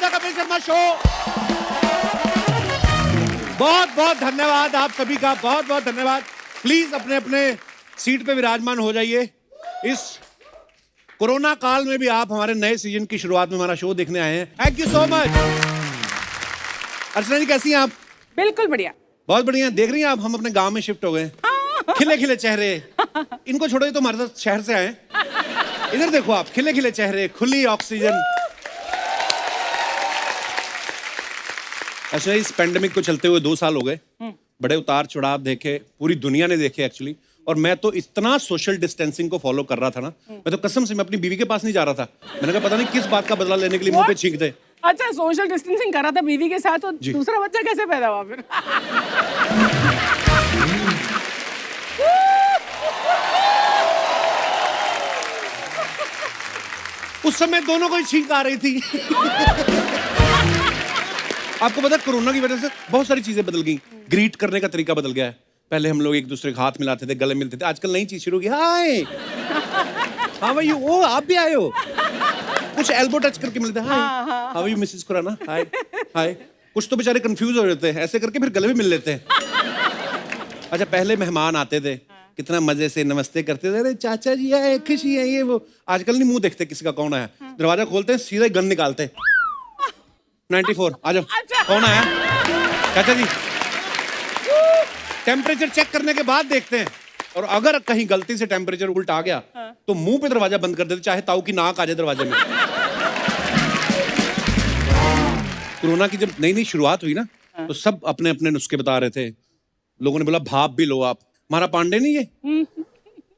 The Kapil Sharma show. बहुत बहुत धन्यवाद आप सभी का, बहुत बहुत धन्यवाद। प्लीज अपने अपने सीट पे विराजमान हो जाइए। इस कोरोना काल में भी आप हमारे नए सीजन की शुरुआत में हमारा शो देखने आए हैं। Thank you so much. Archana ji कैसी हैं आप? बिल्कुल बढ़िया। बहुत बढ़िया। देख रही हैं आप, हम अपने गांव में शिफ्ट हो गए। खिले खिले चेहरे। इनको छोड़ो, ये तो हमारे साथ शहर से आए। इधर देखो आप, खिले खिले चेहरे, खुली ऑक्सीजन। अच्छा, इस पेंडेमिक को चलते हुए 2 साल हो गए। बड़े उतार चढ़ाव देखे, पूरी दुनिया ने देखे एक्चुअली। और मैं तो इतना सोशल डिस्टेंसिंग को फॉलो कर रहा था ना, मैं तो कसम से मैं अपनी बीवी के पास नहीं जा रहा था। मैंने कहा पता नहीं किस बात का बदला लेने के लिए मुंह पे छींक दे। अच्छा, सोशल डिस्टेंसिंग करा था बीवी के साथ, तो दूसरा बच्चा कैसे पैदा हुआ फिर? उस समय दोनों को ही छींक आ रही थी। आपको पता है कोरोना की वजह से बहुत सारी चीजें बदल गई। ग्रीट करने का तरीका बदल गया है। पहले हम लोग एक दूसरे के हाथ मिलाते थे, गले मिलते थे। आजकल नई चीज शुरू की, हाय हाउ आर यू, ओ आप भी आए हो। कुछ एल्बो टच करके मिलते हैं, hi how are you Mrs Khurana, hi hi. कुछ तो बेचारे कंफ्यूज हो जाते हैं, ऐसे करके फिर गले भी मिल लेते हैं। अच्छा, पहले मेहमान आते थे, कितना मजे से नमस्ते करते थे, अरे चाचा जी आए, खुशी है, ये वो। आजकल नहीं मुंह देखते किसी का कौन आया। दरवाजा खोलते हैं, सीधे गन निकालते। 94 आ जाओ। कौन आया? चाचा जी। टेम्परेचर चेक करने के बाद देखते हैं, और अगर कहीं गलती से टेम्परेचर उल्टा आ गया तो मुंह पे दरवाजा बंद कर देते, चाहे ताऊ की नाक आ जाए दरवाजे में। कोरोना की जब नई नई शुरुआत हुई ना, तो सब अपने अपने नुस्खे बता रहे थे। लोगों ने बोला भाप भी लो आप। हमारा पांडे नहीं, ये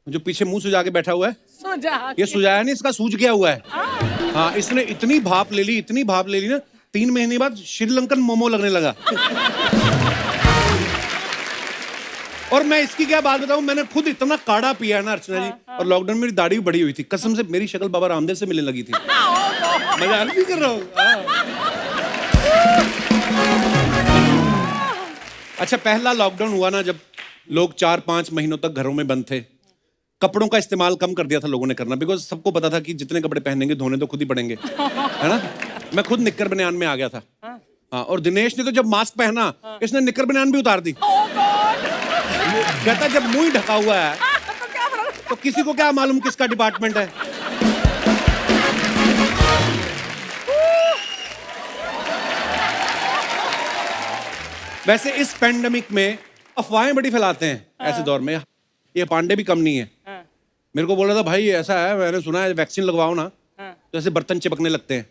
जो पीछे मुंह सुजा के बैठा हुआ है, ये सुजाया नहीं, इसका सूज गया हुआ है। हाँ, इसने इतनी भाप ले ली, इतनी भाप ले ली ना, 3 महीने बाद श्रीलंकन मोमो लगने लगा। और मैं इसकी क्या बात बताऊं, मैंने खुद इतना काढ़ा पिया है ना अर्चना जी, और लॉकडाउन में मेरी दाढ़ी भी बड़ी हुई थी। कसम से मेरी शक्ल बाबा रामदेव से मिलने लगी थी। मजाक नहीं कर रहा हूं। अच्छा, पहला लॉकडाउन हुआ ना, जब लोग 4-5 महीनों तक घरों में बंद थे, कपड़ों का इस्तेमाल कम कर दिया था लोगों ने करना, बिकॉज सबको पता था कि जितने कपड़े पहनेंगे धोने तो खुद ही पड़ेंगे, है ना। मैं खुद निक्कर बनियान में आ गया था। हाँ, और दिनेश ने तो जब मास्क पहना, इसने निक्कर बनियान भी उतार दी। कहता जब मुंह ही ढका हुआ है तो किसी को क्या मालूम किसका डिपार्टमेंट है। वैसे इस पेंडेमिक में अफवाहें बड़ी फैलाते हैं ऐसे दौर में। ये पांडे भी कम नहीं है। मेरे को बोल रहा था भाई ऐसा है, मैंने सुना है वैक्सीन लगवाओ ना तो ऐसे बर्तन चिपकने लगते हैं।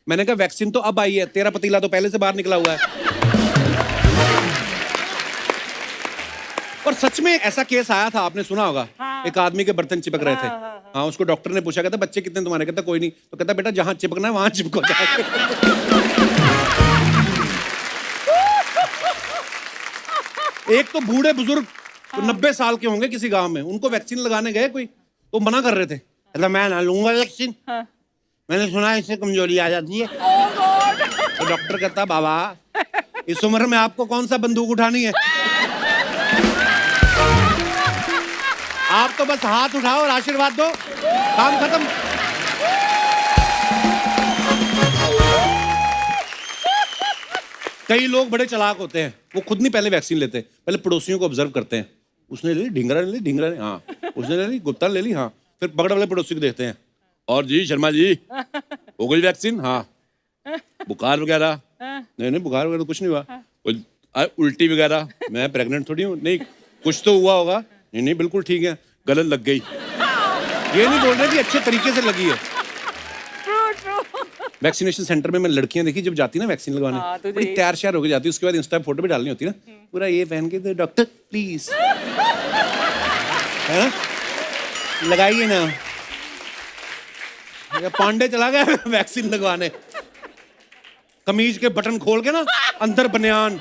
मैंने कहा वैक्सीन तो अब आई है, तेरा पतीला तो पहले से बाहर निकला हुआ है। और सच में ऐसा केस आया था, आपने सुना होगा। एक आदमी के बर्तन चिपक रहे थे। हाँ, उसको डॉक्टर ने पूछा, कहता बच्चे कितने तुम्हारे? कहता कोई नहीं। तो कहता बेटा जहां चिपकना है वहां चिपको जाके। एक तो बूढ़े बुजुर्ग 90 साल के होंगे किसी गांव में, उनको वैक्सीन लगाने गए कोई, तो मना कर रहे थे। कहता मैं ना लूंगा वैक्सीन, मैंने सुना है इससे कमजोरी आ जाती है। तो डॉक्टर कहता बाबा इस उम्र में आपको कौन सा बंदूक उठानी है, आप तो बस हाथ उठाओ और आशीर्वाद दो, काम खत्म। कई लोग बड़े चालाक होते हैं, वो खुद नहीं पहले वैक्सीन लेते, पहले पड़ोसियों को ऑब्जर्व करते हैं। उसने ले ली ढिंगरा, ले ली ढिंगरा ने, हाँ उसने ले ली गुप्ता ले ली, हाँ। फिर पकड़ वाले पड़ोसी को देखते हैं, और जी शर्मा जी हो गई वैक्सीन? हाँ। बुखार वगैरह? नहीं बुखार वगैरह कुछ नहीं हुआ। उल्टी वगैरह? मैं प्रेग्नेंट थोड़ी हूँ। नहीं कुछ तो हुआ होगा। नहीं बिल्कुल ठीक है। गलत लग गई। ये नहीं बोल रहे कि अच्छे तरीके से लगी है। वैक्सीनेशन सेंटर में मैं लड़कियां देखी जब जाती ना वैक्सीन लगवाने, बड़ी तैयार श्यार होकर जाती, उसके बाद इंस्टा पे फोटो भी डालनी होती ना, पूरा ये पहन के, तो डॉक्टर प्लीज है ना लगाइए ना। पांडे चला गया वैक्सीन लगवाने, कमीज के बटन खोल के ना अंदर बनियान,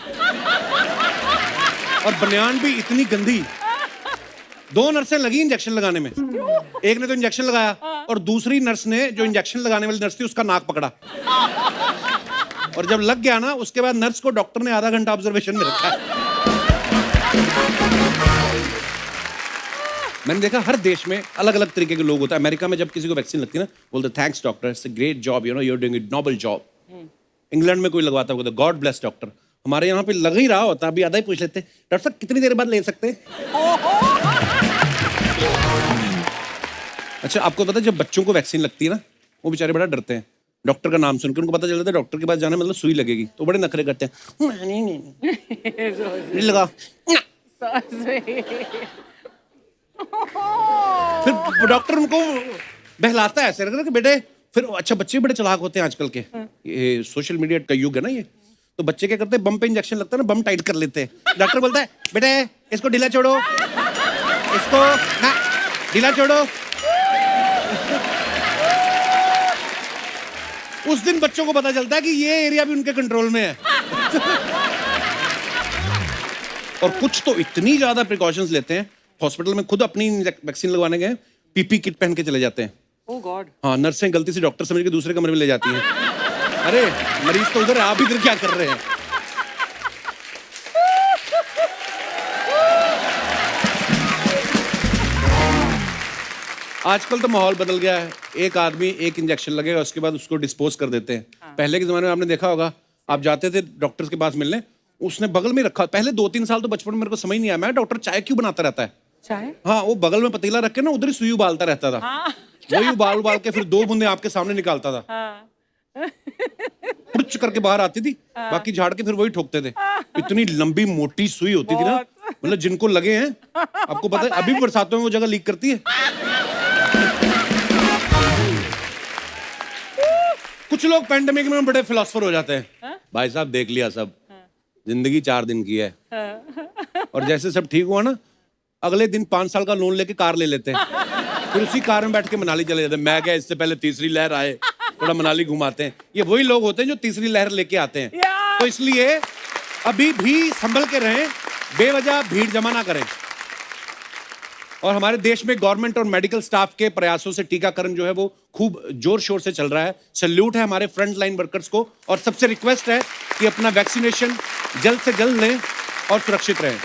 और बनियान भी इतनी गंदी। 2 नर्सें लगी इंजेक्शन लगाने में। एक ने तो इंजेक्शन लगाया और दूसरी नर्स ने, जो इंजेक्शन लगाने वाली नर्स थी, उसका नाक पकड़ा। और जब लग गया ना, उसके बाद नर्स को डॉक्टर ने आधा घंटा ऑब्जर्वेशन में रखा। मैंने देखा हर देश में अलग अलग तरीके के लोग होते हैं। अमेरिका में जब किसी को वैक्सीन लगती है ना, बोलते thanks doctor, it's a great job, you know, you are doing a noble job. England में कोई लगवाता होगा, गॉड ब्लेस डॉक्टर। हमारे यहाँ पे लग ही रहा होता, अभी आधा ही पूछ लेते, डॉक्टर साहब कितनी देर बाद ले सकते हैं? अच्छा, आपको पता है जब बच्चों को वैक्सीन लगती है ना, वो बेचारे बड़ा डरते हैं डॉक्टर का नाम सुनकर। उनको पता चल जाता है डॉक्टर के पास जाना मतलब सुई लगेगी, तो बड़े नखरे करते हैं, नहीं लगा। फिर डॉक्टर उनको बहलाता है ऐसे लग रहा है कि बेटे, फिर अच्छा बच्चे बड़े चालाक होते हैं आजकल के, ये सोशल मीडिया का युग है ना ये, तो बच्चे क्या करते हैं, बम पे इंजेक्शन लगता है ना, बम टाइट कर लेते हैं। डॉक्टर बोलता है बेटे इसको ढीला छोड़ो, इसको ना ढीला छोड़ो। उस दिन बच्चों को पता चलता है कि ये एरिया भी उनके कंट्रोल में है। और कुछ तो इतनी ज्यादा प्रिकॉशंस लेते हैं, हॉस्पिटल में खुद अपनी वैक्सीन लगवाने गए, पीपी किट पहन के चले जाते हैं। ओह गॉड। हाँ, नर्सें गलती से डॉक्टर समझ के दूसरे कमरे में ले जाती हैं। अरे मरीज तो उधर है, आप इधर क्या कर रहे हैं? आजकल तो माहौल बदल गया है, एक आदमी एक इंजेक्शन लगेगा उसके बाद उसको डिस्पोज कर देते हैं। पहले के जमाने में आपने देखा होगा, आप जाते थे डॉक्टर के पास मिलने, उसने बगल में रखा, पहले 2-3 साल तो बचपन में मेरे को समझ नहीं आया, मैं डॉक्टर चाय क्यों बनाता रहता है? चाय? हाँ, वो बगल में पतीला रख के ना उधर ही सुई उबालता रहता था। वही उबाल के फिर 2 बूंदे आपके सामने निकालता था, पुच करके बाहर आती थी, बाकी झाड़ के फिर वही ठोकते थे। इतनी लंबी मोटी सुई होती थी ना, मतलब जिनको लगे हैं, आपको पता है अभी भी बरसातों में वो जगह लीक करती है। कुछ लोग पैंडेमिक में बड़े फिलोसफर हो जाते हैं। भाई साहब देख लिया सब, जिंदगी 4 दिन की है, और जैसे सब ठीक हुआ ना, अगले दिन 5 साल का लोन लेके कार ले लेते हैं, फिर उसी कार में बैठ के मनाली चले जाते हैं। मैं क्या, इससे पहले तीसरी लहर आए, थोड़ा मनाली घुमाते हैं। ये वही लोग होते हैं जो तीसरी लहर लेके आते हैं। तो इसलिए अभी भी संभल के रहें, बेवजह भीड़ जमा ना करें। और हमारे देश में गवर्नमेंट और मेडिकल स्टाफ के प्रयासों से टीकाकरण जो है वो खूब जोर शोर से चल रहा है। सैल्यूट है हमारे फ्रंट लाइन वर्कर्स को, और सबसे रिक्वेस्ट है कि अपना वैक्सीनेशन जल्द से जल्द लें और सुरक्षित रहें।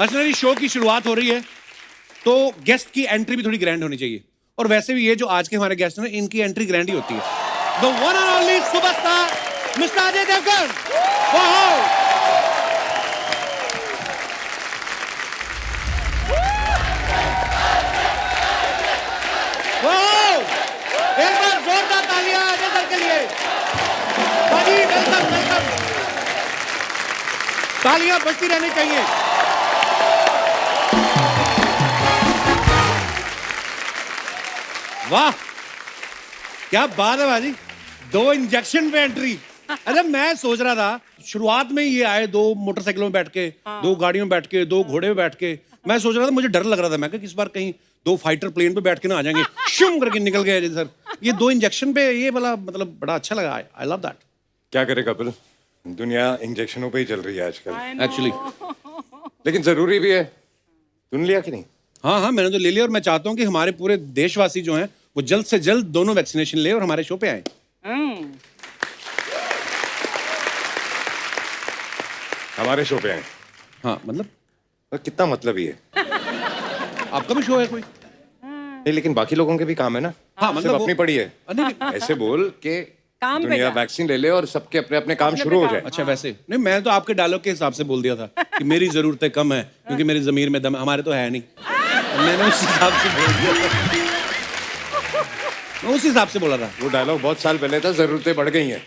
अर्चना, शो की शुरुआत हो रही है तो गेस्ट की एंट्री भी थोड़ी ग्रैंड होनी चाहिए, और वैसे भी ये जो आज के हमारे गेस्ट हैं इनकी एंट्री ग्रैंड ही होती है। The one and only superstar mister Ajay Devgan. वाह! एक बार जोरदार तालियां अजय सर के लिए। बाजी, वेलकम वेलकम। तालियां बजती रहनी चाहिए। वाह, क्या बात है बाजी, 2 इंजेक्शन पे एंट्री। अरे मैं सोच रहा था शुरुआत में ये आए 2 मोटरसाइकिलों में बैठ के, 2 गाड़ियों में बैठ के, 2 घोड़े में बैठ के, मैं सोच रहा था, मुझे डर लग रहा था, मैं इस बार कहीं 2 फाइटर प्लेन पे बैठ के ना आ जाएंगे, शुम करके निकल गए सर। ये 2 इंजेक्शन पे ये वाला मतलब बड़ा अच्छा लगा, आई लव दैट। क्या करे कपिल, दुनिया इंजेक्शनों पे ही चल रही है आजकल एक्चुअली, लेकिन जरूरी भी है। तूने लिया कि नहीं? हाँ हाँ, मैंने तो ले लिया, और मैं चाहता हूँ कि हमारे पूरे देशवासी जो हैं वो जल्द से जल्द दोनों वैक्सीनेशन ले और हमारे शो पे आए। हमारे शो पे आए? हाँ, मतलब तो कितना मतलब ही है। आपका भी शो है कोई? नहीं, लेकिन बाकी लोगों के भी काम है ना। हाँ, सिर्फ मतलब अपनी पड़ी है। ऐसे बोल के दुनिया वैक्सीन ले ले और सबके अपने अपने काम शुरू हो जाए। अच्छा, वैसे नहीं, मैं तो आपके डायलॉग के हिसाब से बोल दिया था कि मेरी जरूरतें कम है क्योंकि मेरी जमीर में दम, हमारे तो है नहीं, मैंने उस हिसाब से बोल दिया, मैं उस हिसाब से बोला था। वो डायलॉग बहुत साल पहले था, जरूरतें बढ़ गई हैं,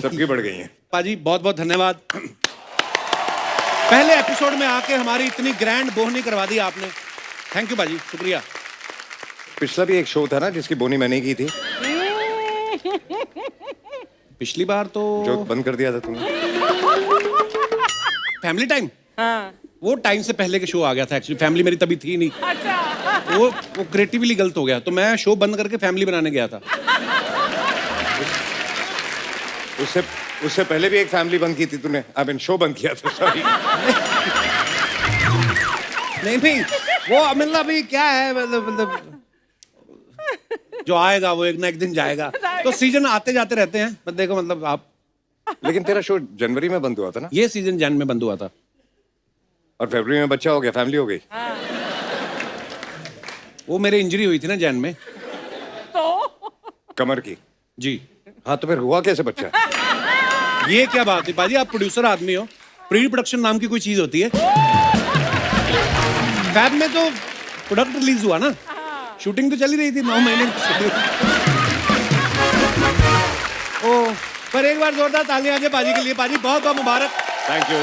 सबकी बढ़ गई हैं। पाजी बहुत बहुत धन्यवाद, पहले एपिसोड में आके हमारी इतनी ग्रैंड बोहनी करवा दी आपने। थैंक यू पाजी, शुक्रिया। पिछला भी एक शो था ना जिसकी बोनी मैंने की थी, पिछली बार तो जो बंद कर दिया था तुमने, फैमिली टाइम। हाँ। वो टाइम से पहले के शो आ गया था एक्चुअली, फैमिली मेरी तभी थी नहीं। अच्छा। वो क्रिएटिवली गलत हो गया, तो मैं शो बंद करके फैमिली बनाने गया था। उससे पहले भी एक फैमिली बंद की थी तूने, आई मीन शो बंद किया था, सॉरी। नहीं, वो मतलब अभी क्या है, मतलब जो आएगा वो एक ना एक दिन जाएगा, तो सीजन आते जाते रहते हैं। बस देखो, मतलब आप, लेकिन तेरा शो जनवरी में बंद हुआ था ना? ये सीजन जन में बंद हुआ था, और फरवरी में बच्चा हो गया, फैमिली हो गई। वो मेरे इंजरी हुई थी ना जैन में, कमर की। जी। हाँ तो फिर हुआ कैसे बच्चा? ये क्या बात है पाजी, आप प्रोड्यूसर आदमी हो, प्री प्रोडक्शन नाम की कोई चीज होती है? फैब में तो प्रोडक्ट रिलीज हुआ ना, शूटिंग तो चली रही थी 9 महीने की। ओ, पर एक बार जोरदार तालियां आजे पाजी के लिए। पाजी बहुत बहुत मुबारक। Thank you.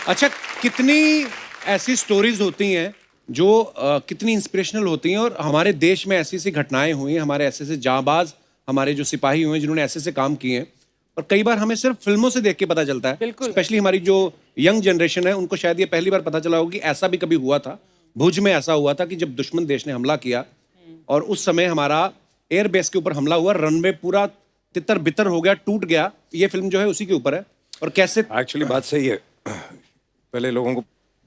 अच्छा, कितनी ऐसी स्टोरीज होती हैं जो कितनी इंस्पिरेशनल होती हैं, और हमारे देश में ऐसी ऐसी घटनाएं हुई हैं, हमारे ऐसे ऐसे जांबाज, हमारे जो सिपाही हुए हैं जिन्होंने ऐसे ऐसे काम किए हैं, और कई बार हमें सिर्फ फिल्मों से देख के पता चलता है। स्पेशली हमारी जो यंग जनरेशन है उनको शायद ये पहली बार पता चला होगा कि ऐसा भी कभी हुआ था। भुज में ऐसा हुआ था कि जब दुश्मन देश ने हमला किया और उस समय हमारा एयर बेस के ऊपर हमला हुआ, रनवे पूरा तितर बितर हो गया, टूट गया। ये फिल्म जो है उसी के ऊपर है। और कैसे एक्चुअली बात सही है। पहले लोगों को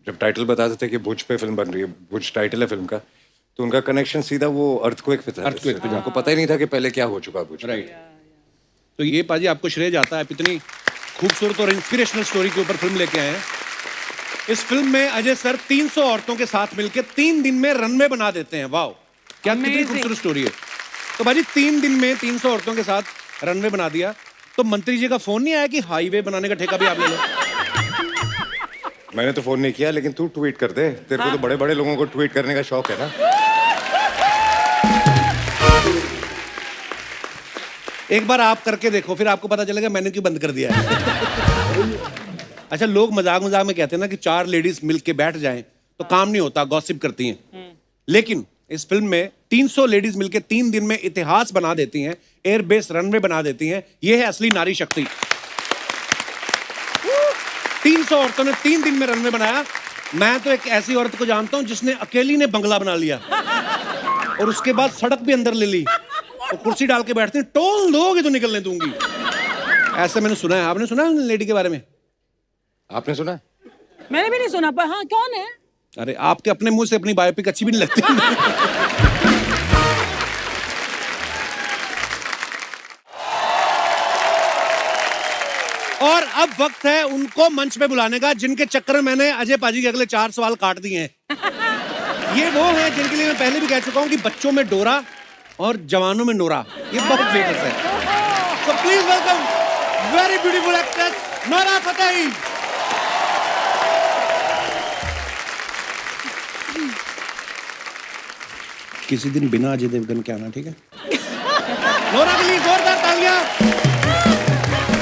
जब टाइटल बताते थे कि भुज पे फिल्म बन रही है, भुज टाइटल है फिल्म का, तो उनका कनेक्शन सीधा वो अर्थक्वेक पे था। अर्थक्वेक पे, उनको पता ही नहीं था कि पहले क्या हो चुका भुज। राइट। तो ये पाजी आपको श्रेय जाता है, इतनी खूबसूरत और इंस्पिरेशनल स्टोरी के ऊपर फिल्म लेके आए हैं। इस फिल्म में अजय सर 300 औरतों के साथ मिलकर 3 दिन में रनवे बना देते हैं। वाओ, क्या कितनी खूबसूरत स्टोरी है। तो बाजी 3 दिन में 300 औरतों के साथ रनवे बना दिया, तो मंत्री जी का फोन नहीं आया कि हाईवे बनाने का ठेका भी आप ले लो? मैंने तो फोन नहीं किया, लेकिन तू ट्वीट कर दे। तेरे को तो बड़े बड़े लोगों को ट्वीट करने का शौक है ना। एक बार आप करके देखो, फिर आपको पता चलेगा मैंने क्यों बंद कर दिया है। अच्छा, लोग मजाक मजाक में कहते हैं ना कि 4 लेडीज मिलके बैठ जाएं तो काम नहीं होता, गॉसिप करती हैं। लेकिन इस फिल्म में 300 लेडीज मिलके 3 दिन में इतिहास बना देती हैं, एयरबेस रनवे बना देती हैं। यह है असली नारी शक्ति। 300 औरतों ने 3 दिन में रनवे बनाया। मैं तो एक ऐसी औरत को जानता हूं जिसने अकेली ने बंगला बना लिया और उसके बाद सड़क भी अंदर ले ली और कुर्सी डाल के बैठती, टोल दोगे तो निकलने दूंगी। ऐसा मैंने सुना है। आपने सुना है लेडी के बारे में? आपने सुना? मैंने भी नहीं सुना, पर हाँ, कौन है? अरे, आपके अपने मुंह से अपनी बायोपिक अच्छी भी नहीं लगती। और अब वक्त है उनको मंच पे बुलाने का जिनके चक्कर में मैंने अजय पाजी के अगले 4 सवाल काट दिए हैं। ये वो हैं जिनके लिए मैं पहले भी कह चुका हूं कि बच्चों में डोरा और जवानों में नोरा, ये बहुत फेमस है। तो please welcome very beautiful actress Nora Fatehi. किसी दिन बिना अजय देवगन के आना, ठीक है? नोरा के लिए जोरदार तालियां।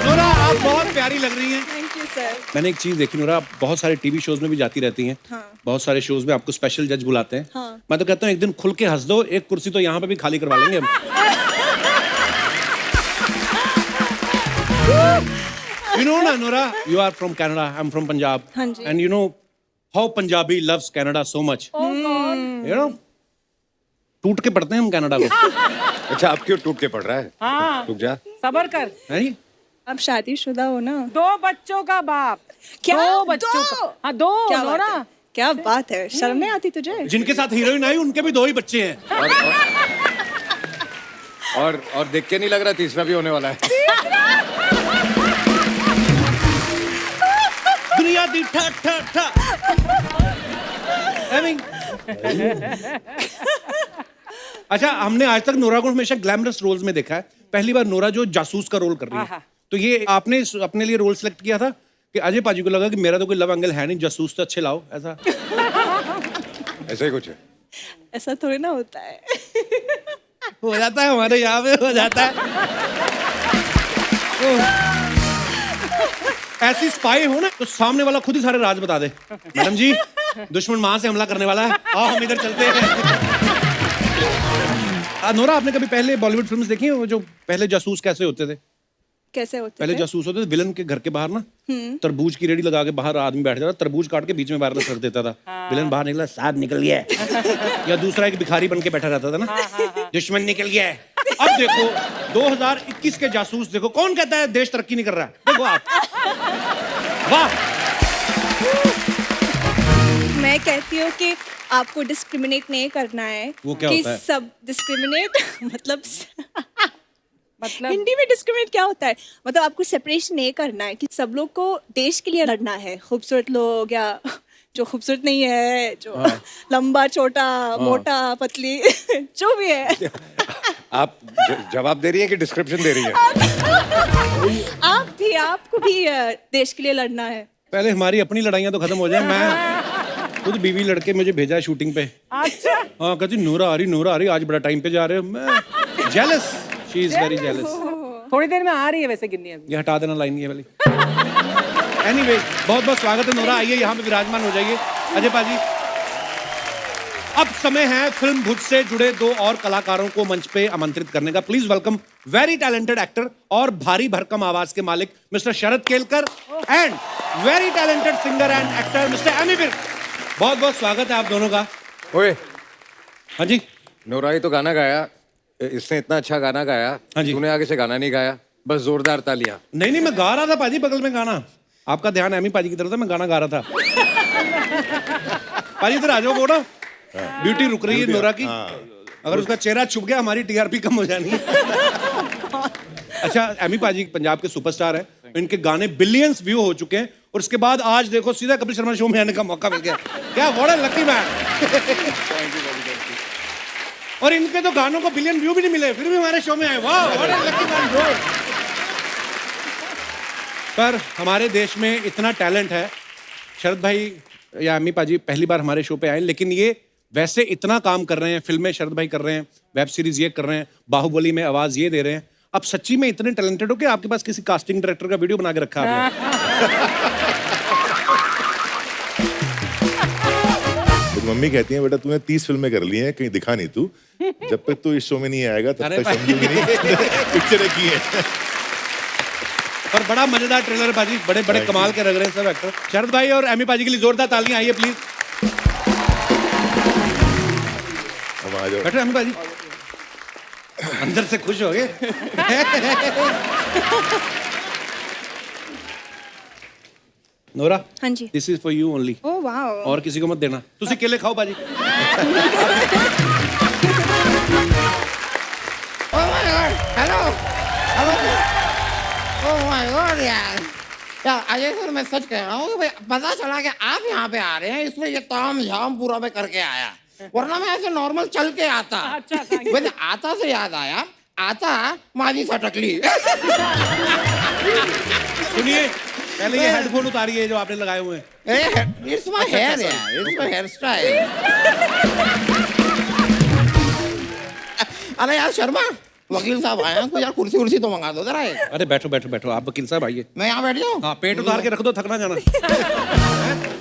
नोरा, आप बहुत प्यारी लग रही हैं। Thank you sir. मैंने एक चीज देखी नोरा, आप बहुत सारे टीवी शोज में भी जाती रहती हैं। हाँ। बहुत सारे शोज में आपको स्पेशल जज बुलाते हैं। हाँ। मैं तो कहता हूँ एक दिन खुल के हंस दो, एक कुर्सी तो यहाँ पे भी खाली करवा लेंगे हम। You know ना Nora, you are from Canada, I'm from Punjab. हाँ जी। And you know how Punjabi loves Canada so much. You know, टूट के पढ़ते हैं हम कनाडा को। अच्छा, अब क्यों टूट के पड़ रहा है? हाँ, रुक जा। सबर कर। नहीं? आप शादीशुदा हो ना? 2 बच्चों का बाप। क्या? 2 बच्चों का? हाँ, 2। क्या नोरा, बात है? क्या बात है, शर्म नहीं आती तुझे? जिनके साथ हीरोइन आई उनके भी 2 ही बच्चे हैं। और देख के नहीं लग रहा तीसरा भी होने वाला है। दुनिया दी ठा ठा ठा। I mean, अच्छा, हमने आज तक नोरा को हमेशा ग्लैमरस रोल्स में देखा है। पहली बार नोरा जो जासूस का रोल कर रही है, तो ये आपने अपने लिए रोल सिलेक्ट किया था कि अजय पाजी को लगा कि मेरा तो कोई लव एंगल है नहीं, जासूस तो अच्छे लाओ, ऐसा? ऐसा ही कुछ है। ऐसा थोड़ी ना होता है। हो जाता है, हमारे यहाँ पे हो जाता है। ऐसी स्पाई हो ना तो सामने वाला खुद ही सारे राज बता दे। मैडम जी, दुश्मन वहां से हमला करने वाला है, आओ हम इधर चलते हैं। नोरा, आपने कभी पहले बॉलीवुड फिल्म्स देखी हैं, वो जो पहले जासूस कैसे होते थे? कैसे होते पहले थे? जासूस होते थे विलन के घर के बाहर ना, तरबूज की रेडी लगा के बाहर आदमी बैठ जाता, तरबूज काट के बीच में वायरलेस कर देता था। विलन बाहर निकला, साहब निकल गया है। या दूसरा एक भिखारी बन के बैठा रहता था ना, दुश्मन निकल गया है। अब देखो 2021 के जासूस देखो, कौन कहता है देश तरक्की नहीं कर रहा है? देखो आप, वाह। मैं कहती हूँ कि आपको डिस्क्रिमिनेट नहीं करना है। वो क्या कि होता है? सब डिस्क्रिमिनेट मतलब मतलब हिंदी में डिस्क्रिमिनेट क्या होता है? मतलब आपको सेपरेशन नहीं करना है कि सब लोग को देश के लिए लड़ना है, खूबसूरत लोग या जो खूबसूरत नहीं है, जो लंबा छोटा मोटा पतली जो भी है। आप जवाब दे रही हैं कि डिस्क्रिप्शन दे रही हैं? आपको भी देश के लिए लड़ना है। पहले हमारी अपनी लड़ाइयाँ तो खत्म हो जाए। मैं खुद बीवी लड़के मुझे भेजा है शूटिंग पे। अच्छा हाँ, कहती नूरा आ रही, आज बड़ा टाइम पे जा रहे हो। मैं jealous, she is very jealous. थोड़ी देर में आ रही है वैसे गिननी अभी। ये हटा देना लाइन ये वाली। एनीवे, बहुत बहुत स्वागत है नोरा, आइए यहाँ पे विराजमान हो जाइए। अजय पाजी, अब समय है फिल्म भुज से जुड़े 2 और कलाकारों को मंच पे आमंत्रित करने का। Please welcome very talented actor और भारी भरकम आवाज के मालिक mister Sharad Kelkar and very talented singer and actor mister Ammy Virk. बहुत बहुत स्वागत है आप दोनों का। ओए, हाँ जी, नोराई तो गाना गाया, इसने इतना अच्छा गाना गाया। हाँ जी। तूने आगे से गाना नहीं गाया, बस जोरदार तालियां। नहीं मैं गा रहा था पाजी, बगल में गाना। आपका ध्यान एमी पाजी की तरफ था, मैं गाना गा रहा था। पाजी इधर आ जाओ, वो ना ब्यूटी रुक रही है नोरा की। अगर उसका चेहरा छुप गया हमारी टीआरपी कम हो जानी है। अच्छा, एमी पाजी पंजाब के सुपरस्टार है, इनके गाने बिलियंस व्यू हो चुके हैं और उसके बाद आज देखो सीधा कपिल शर्मा शो में आने का मौका मिल गया। क्या व्हाट अ लकी मैन। और इनके तो गानों को बिलियन व्यू भी नहीं मिले, फिर भी हमारे शो में आए। वाह, what a lucky man bro. पर हमारे देश में इतना टैलेंट है। शरद भाई या एमी पाजी पहली बार हमारे शो पे आए, लेकिन ये वैसे इतना काम कर रहे हैं। फिल्में शरद भाई कर रहे हैं, वेब सीरीज ये कर रहे हैं, बाहुबली में आवाज ये दे रहे हैं। अब सच्ची में इतने टैलेंटेड हो कि आपके पास किसी कास्टिंग डायरेक्टर का वीडियो बना के रखा आपने। तो मम्मी कहती है बेटा तूने 30 फिल्में कर ली हैं, कहीं दिखा नहीं तू। जब तक तू इस शो में नहीं आएगा तब तक समझूंगी नहीं पिक्चरें की है। और बड़ा मजेदार ट्रेलर है बाजी, बड़े बड़े कमाल के लग रहे हैं सब एक्टर। शरद भाई और एमी पाजी के लिए जोरदार तालियां आइए प्लीज। अब आ जाओ। बैठो एमी पाजी, अंदर से खुश हो गए। नोरा, हाँ जी। This is for you only. Oh wow. और किसी को मत देना। तुसी केले खाओ बाजी। ओह माय गॉड यार अजय सर, मैं सच कह रहा हूँ कि भाई पता चला कि आप यहाँ पे आ रहे हैं, इसलिए ये ताम झाम पूरा मैं करके आया, वरना मैं ऐसे नॉर्मल चल के आता। अच्छा, thank you। वैसे आता से याद आया, आता माजी सटकली। सुनिए, पहले ये हेडफोन उतारिए जो आपने लगाए हुए हैं। इट्स माय हेयर यार, इट्स माय हेयर स्टाइल। अरे यार शर्मा, वकील साहब आए हैं, कोई यार कुर्सी उर्सी तो मंगा दो जरा। अरे बैठो बैठो बैठो, आप वकील साहब आइए। मैं यहाँ बैठ जाऊँ? हाँ, पेट उतार के रख दो, थकना जाना।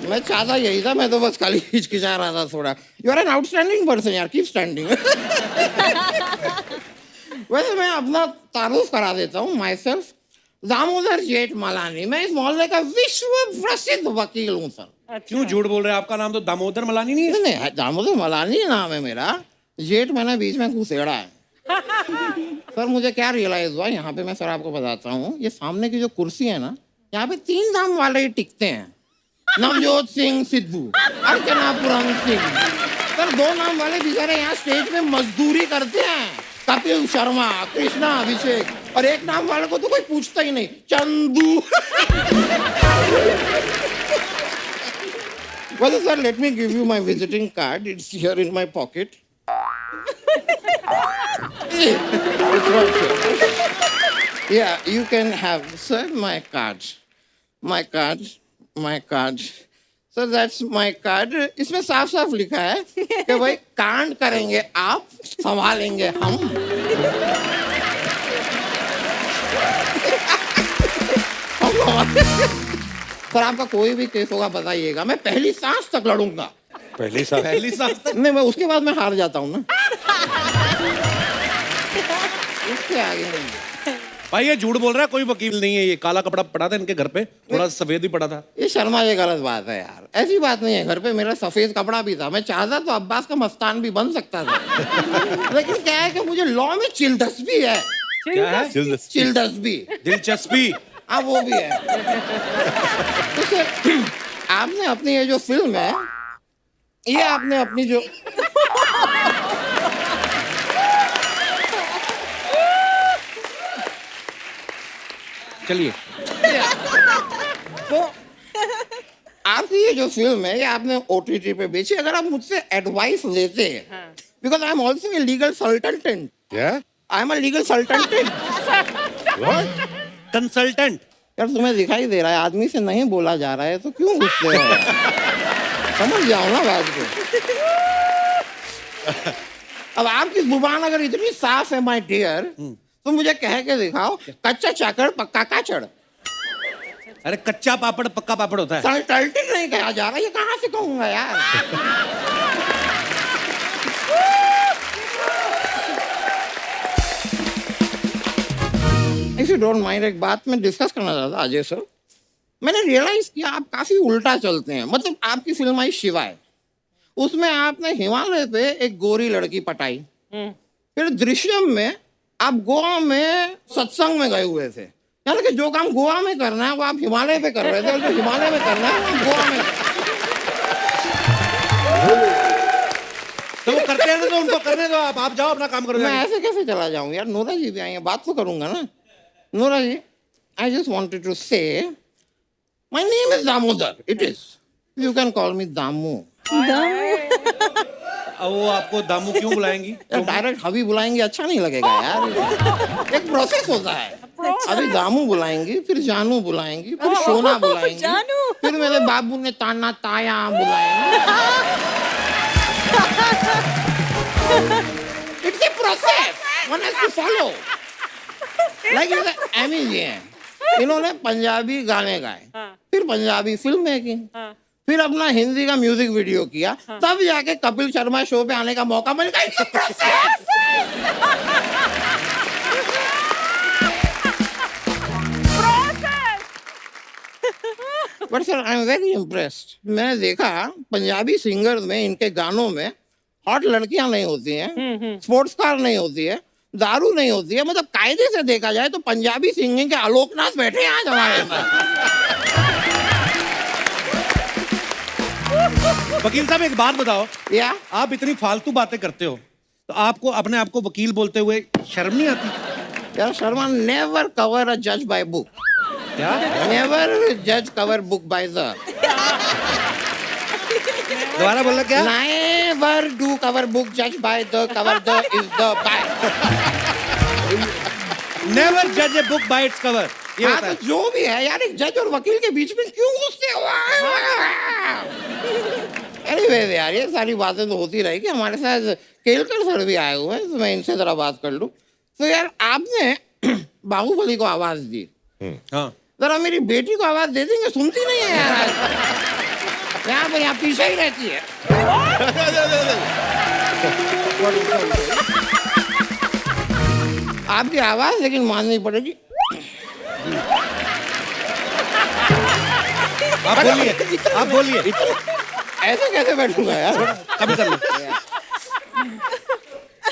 मैं चाहता यही था, मैं तो बस खाली हिचकिचा रहा था थोड़ा। You are an outstanding person यार, कीप स्टैंडिंग। वैसे मैं अपना तारुफ करा देता हूँ, माई सेल्फ दामोदर जेठमलानी। मैं इस मोहल्ले का विश्व प्रसिद्ध वकील हूँ सर। क्यों झूठ बोल रहे हैं? आपका नाम तो दामोदर मलानी नहीं है। नहीं, दामोदर मलानी नाम है मेरा, जेठ मैंने बीच में घुसेड़ा है। सर मुझे क्या रियलाइज हुआ यहाँ पे, मैं सर आपको बताता हूँ, ये सामने की जो कुर्सी है ना, यहाँ पे 3 नाम वाले ही टिकते हैं, नवजोत सिंह सिद्धू, अर्चना पूरन सिंह। सर 2 नाम वाले बेचारे यहाँ स्टेज पे मजदूरी करते हैं, कपिल शर्मा, कृष्णा अभिषेक, और 1 नाम वाले को तो कोई पूछता ही नहीं, Chandu. Well, sir, let me give you my visiting card. It's here in my pocket. It's right here. Yeah, you can have, sir, my card. My card. My card. Sir, that's my card. इसमें साफ साफ लिखा है कि भाई कांड करेंगे आप, संभालेंगे हम। सर आपका कोई भी केस होगा बताइएगा, मैं पहली सांस तक लड़ूंगा। पहली साल पहली सांस तक? नहीं, मैं उसके बाद मैं हार जाता हूँ ना। उसके आगे नहीं। भाई ये झूठ बोल रहा है, कोई वकील नहीं है। ये काला कपड़ा पड़ा था इनके घर पे, थोड़ा सफेद भी पड़ा था। ये शर्मा, ये गलत बात है यार, ऐसी बात नहीं है। घर पे मेरा सफेद कपड़ा भी था, मैं चाहता तो अब्बास का मस्तान भी बन सकता था। लेकिन क्या है कि मुझे लॉ में चिलदस्पी है। क्या है? चिलदस्पी, दिलचस्पी। हाँ वो भी है। तो सर आपने अपनी ये जो फिल्म है, ये आपने अपनी जो चलिए, तो आपकी ये जो फिल्म है ये आपने OTT पे बेची, अगर आप मुझसे एडवाइस लेते हैं, because I am also a legal consultant, क्या I am a legal consultant. Consultant. यार तुम्हें दिखाई दे रहा है आदमी से नहीं बोला जा रहा है तो क्यों गुस्से हो यार? समझ जाओ ना बात को। अब आपकी जुबान अगर इतनी साफ है माय डियर, तो मुझे कह के दिखाओ, कच्चा चाकर पक्का काचड़। अरे कच्चा पापड़ पक्का पापड़ होता है। कंसल्टेंट नहीं कहा जा रहा, ये कहाँ से कहूंगा यार? इफ यू डोंट माइंड, एक बात मैं डिस्कस करना चाहता था अजय सर। मैंने रियलाइज किया आप काफी उल्टा चलते हैं। मतलब आपकी फिल्म आई शिवा है, उसमें आपने हिमालय पे एक गोरी लड़की पटाई, फिर दृश्यम में आप गोवा में सत्संग में गए हुए थे। यानी कि जो काम गोवा में करना है वो आप हिमालय पे कर रहे थे, और जो हिमालय में करना है वो आप गोवा में। तो वो करते हैं तो उनको करने दो, आप जाओ अपना काम करो। मैं ऐसे कैसे चला जाऊं यार? नोरा जी भी आई हैं, बात तो करूंगा ना। Nora ji, I just wanted to say my name is Damodar, it is, you can call me Damu. अब वो आपको दामू क्यों बुलाएंगी? यार डायरेक्ट हबी बुलाएंगे अच्छा नहीं लगेगा यार, एक प्रोसेस होता है। अभी दामू बुलाएंगी, फिर जानू बुलाएंगी, फिर सोना बुलाएंगी, जानू। फिर मेरे बाबू ने ताना ताया बुलाएंगे। It's a process, one has to follow. Like Amy ji हैं, इन्होंने पंजाबी गाने गाए, फिर पंजाबी फिल्म मेकिंग, फिर अपना हिंदी का म्यूजिक वीडियो किया, तब जाके कपिल शर्मा शो पे आने का मौका मिल गया। It's a process. But sir I am very impressed. मैंने देखा पंजाबी सिंगर्स में, इनके गानों में हॉट लड़कियां नहीं होती हैं, स्पोर्ट्स कार नहीं होती है, दारू नहीं होती है। मतलब कायदे से देखा जाए तो पंजाबी सिंगिंग के आलोकनाथ बैठे हैं आज हमारे पास। वकील साहब एक बात बताओ, या आप इतनी फालतू बातें करते हो तो आपको अपने आप को वकील बोलते हुए शर्म नहीं आती? यार शर्मा, नेवर कवर अ जज बाय बुक। क्या? नेवर जज कवर बुक बाय द। दोबारा बोलना क्या? नेवर डू कवर बुक जज by the, cover the is the by. Never जज a book by its cover. ये हाँ होता है। तो जो भी है यार, एक जज और वकील के बीच में क्यों गुस्से हुआ? एनीवेज यार, ये सारी बातें तो होती रहेगी। हमारे साथ केलकर सर भी आए हुए हैं, तो मैं इनसे जरा बात कर लूं। तो यार आपने बाहुबली को आवाज दी, हाँ। जरा मेरी बेटी को आवाज दे देंगे? सुनती नहीं है यार, यहाँ पर यहाँ पीछे ही रहती है। आपकी आवाज लेकिन माननी पड़ेगी। आप बोलिए, आप बोलिए। ऐसे कैसे बैठूंगा यार? कभी कर लो।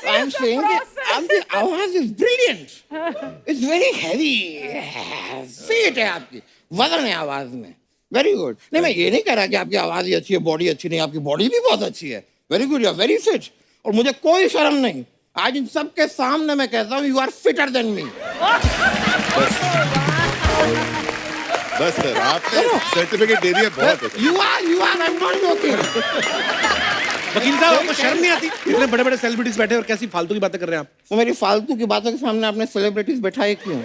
आई एम सेइंग कि आपकी आवाज is brilliant, it's very heavy, feet है आपकी, वजन है आवाज में। Very good. नहीं, मैं ये नहीं कह रहा कि आपकी आवाज ही अच्छी है, बॉडी अच्छी नहीं, आपकी बॉडी भी बहुत अच्छी है। Very good, you are very fit, और मुझे कोई शर्म नहीं। आज इन सबके सामने मैं कहता हूँ, you are fitter than me. बस सर, आपने सर्टिफिकेट दे दिया, बहुत है। You are, I am not joking. वकील साहब आपको शर्म नहीं आती? इतने बड़े बड़े सेलिब्रिटीज बैठे और कैसी फालतू की बातें कर रहे हैं आप? तो मेरी फालतू की बातों के सामने आपने सेलिब्रिटीज बैठाए क्यों?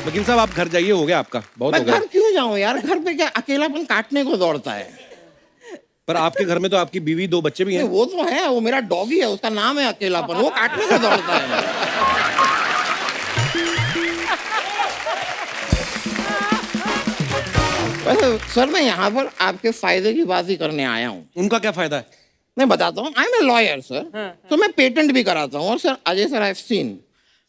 वकील साहब आप घर जाइए, हो गया आपका, बहुत मैं हो गया। घर क्यों जाऊं यार? घर पे क्या अकेलापन काटने को दौड़ता है। पर आपके घर में तो आपकी बीवी, 2 बच्चे भी हैं। वो तो है, वो मेरा डॉगी है, उसका नाम है अकेलापन, वो काटने को दौड़ता है। वैसे सर, मैं यहाँ पर आपके फायदे की बात ही करने आया हूँ। उनका क्या फायदा है? मैं बताता हूँ, I am a lawyer sir, तो मैं पेटेंट भी कराता हूँ। और sir Ajay sir, I have seen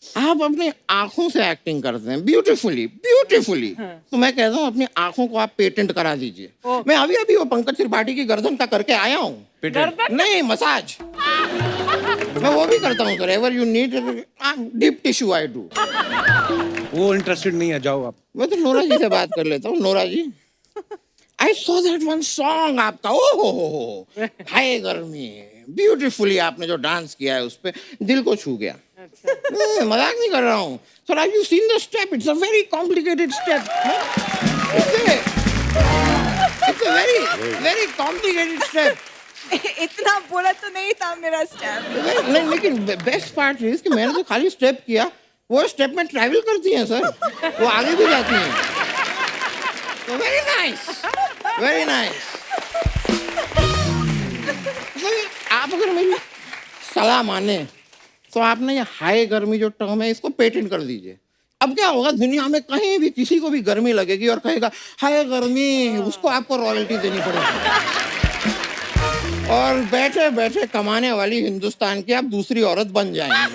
आप अपनी आंखों से एक्टिंग करते हैं ब्यूटीफुली ब्यूटीफुली। तो मैं कहता हूँ अपनी आंखों को आप पेटेंट करा दीजिए। मैं अभी अभी वो पंकज त्रिपाठी की गर्दन का करके आया हूँ। पेटेंट? नहीं, मसाज मैं वो भी करता हूँ sir. Ever you need deep tissue I do. वो इंटरेस्टेड नहीं है, जाओ आप। मैं तो नोरा जी से बात कर लेता हूँ। Nora ji, I saw that one song आपका, ओ हो हाय गर्मी, ब्यूटीफुली आपने जो डांस किया है उस पे दिल को छू गया। मजाक नहीं कर रहा हूँ sir. Have you seen the step? It's a very complicated step. It's a very very complicated step. इतना बोला तो नहीं था मेरा स्टेप. नहीं, लेकिन बेस्ट पार्ट इज कि मैंने तो खाली स्टेप किया, वो स्टेप में ट्रैवल करती हैं सर, वो आगे भी जाती हैं. तो वेरी नाइस, वेरी नाइस. आप अगर मेरी सलाह माने तो आपने ये हाई गर्मी जो टर्म है इसको पेटेंट कर दीजिए. अब क्या होगा, दुनिया में कहीं भी किसी को भी गर्मी लगेगी और कहेगा हाय गर्मी, उसको आपको रॉयल्टी देनी पड़ेगी. और बैठे बैठे कमाने वाली हिंदुस्तान की आप दूसरी औरत बन जाएंगे.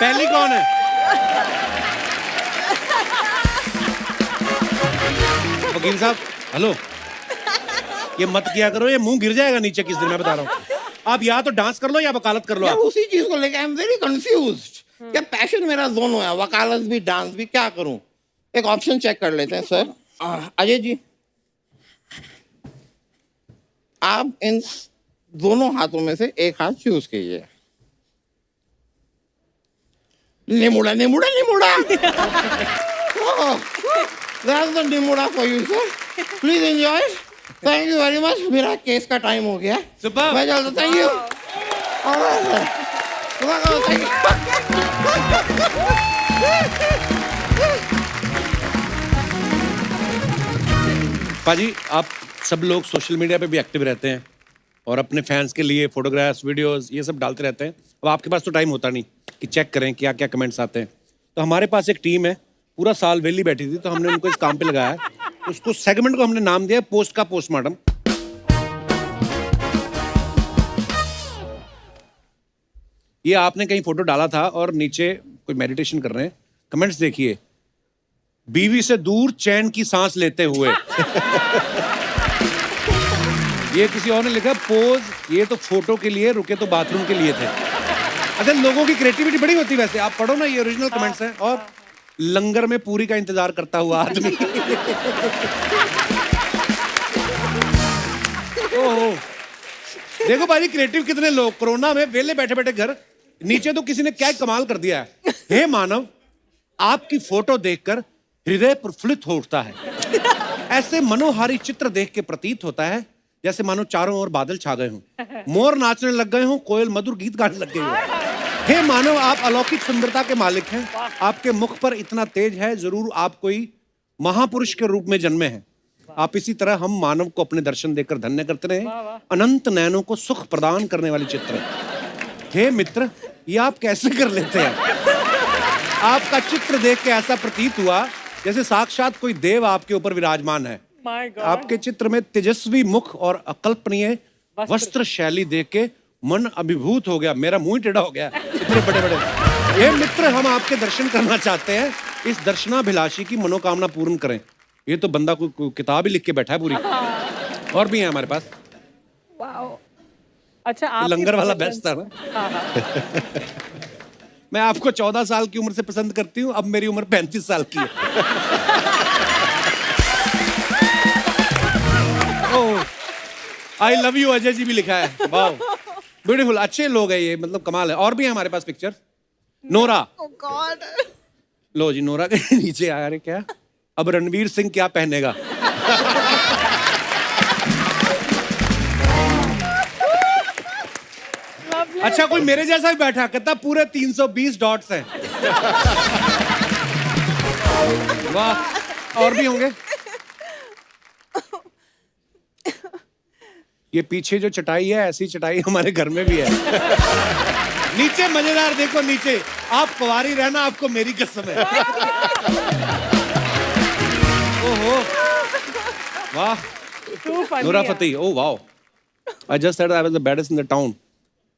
पहली कौन है? वकील साहब हेलो, ये मत किया करो, ये मुंह गिर जाएगा नीचे किस दिन, मैं बता रहा हूँ. आप या तो डांस कर लो या वकालत कर लो. यार आप उसी चीज को लेके आई एम वेरी कंफ्यूज्ड. क्या पैशन मेरा दोनों है, वकालत भी डांस भी, क्या करूं? एक ऑप्शन चेक कर लेते हैं सर. अजय जी, आप इन दोनों हाथों में से एक हाथ चूज कीजिए. निमुड़ा निमुड़ा निमुड़ा. That's the निमुड़ा for you sir. Please enjoy. Thank you very much. मेरा केस का टाइम हो गया. Superb. मैं चलता. Thank you. All right sir. Thank you. पाजी, आप सब लोग सोशल मीडिया पे भी एक्टिव रहते हैं और अपने फैंस के लिए फोटोग्राफ्स, वीडियोस ये सब डालते रहते हैं. अब आपके पास तो टाइम होता नहीं कि चेक करें क्या क्या कमेंट्स आते हैं. तो हमारे पास एक टीम है, पूरा साल वेली बैठी थी, तो हमने उनको इस काम पे लगाया है. उसको सेगमेंट को हमने नाम दिया पोस्ट का पोस्टमार्टम. ये आपने कहीं फोटो डाला था और नीचे कोई मेडिटेशन कर रहे हैं. कमेंट्स देखिए. बीवी से दूर चैन की सांस लेते हुए. ये किसी और ने लिखा पोज, ये तो फोटो के लिए, रुके तो बाथरूम के लिए थे. अच्छा, लोगों की क्रिएटिविटी बड़ी होती है वैसे. आप पढ़ो ना, ये ओरिजिनल कमेंट्स हैं. और लंगर में पूरी का इंतजार करता हुआ आदमी. ओहो, देखो भाई क्रिएटिव कितने लोग कोरोना में वेले बैठे बैठे घर. नीचे तो किसी ने क्या कमाल कर दिया है. हे मानव, आपकी फोटो देखकर हृदय प्रफुल्लित हो उठता है. ऐसे मनोहारी चित्र देख के प्रतीत होता है जैसे मानो चारों ओर बादल छा गए हों, मोर नाचने लग गए हों, कोयल मधुर गीत गाने लग गई हो. हे मानव, आप अलौकिक सुंदरता के मालिक हैं. आपके मुख पर इतना तेज है, जरूर आप कोई महापुरुष के रूप में जन्मे हैं. आप इसी तरह हम मानव को अपने दर्शन देकर धन्य करते रहे. अनंत नयनों को सुख प्रदान करने वाले चित्र. हे मित्र, ये आप कैसे कर लेते हैं? आपका चित्र देख के ऐसा प्रतीत हुआ जैसे साक्षात कोई देव आपके ऊपर विराजमान है. आपके चित्र में तेजस्वी मुख और अकल्पनीय वस्त्र शैली देख के मन अभिभूत हो गया. मेरा मुंह टेढ़ा हो गया, इतने बड़े बड़े. हे मित्र, हम आपके दर्शन करना चाहते हैं. इस दर्शनाभिलाषी की मनोकामना पूर्ण करें. ये तो बंदा कोई किताब ही लिख के बैठा है पूरी. और भी है हमारे पास. अच्छा, आप लंगर वाला बेस्ट था ना. मैं आपको 14 साल की उम्र से पसंद करती हूँ. अब मेरी उम्र 35 साल की है. I love you Ajay ji भी लिखा है. वाह, ब्यूटीफुल. अच्छे लोग हैं ये, मतलब कमाल है. और भी है हमारे पास पिक्चर. नोरा. Oh God. लो जी, नोरा के नीचे आ रहे क्या. अब रणवीर सिंह क्या पहनेगा. अच्छा, कोई मेरे जैसा भी बैठा, कहता पूरे 320 डॉट्स हैं. वाह. और भी होंगे. ये पीछे जो चटाई है, ऐसी चटाई हमारे घर में भी है. नीचे मजेदार देखो, नीचे. आप कुंवारी रहना, आपको मेरी कसम है. ओहो, वाह. नूरा फतेही. ओह वाह. I just said I was the baddest in the town.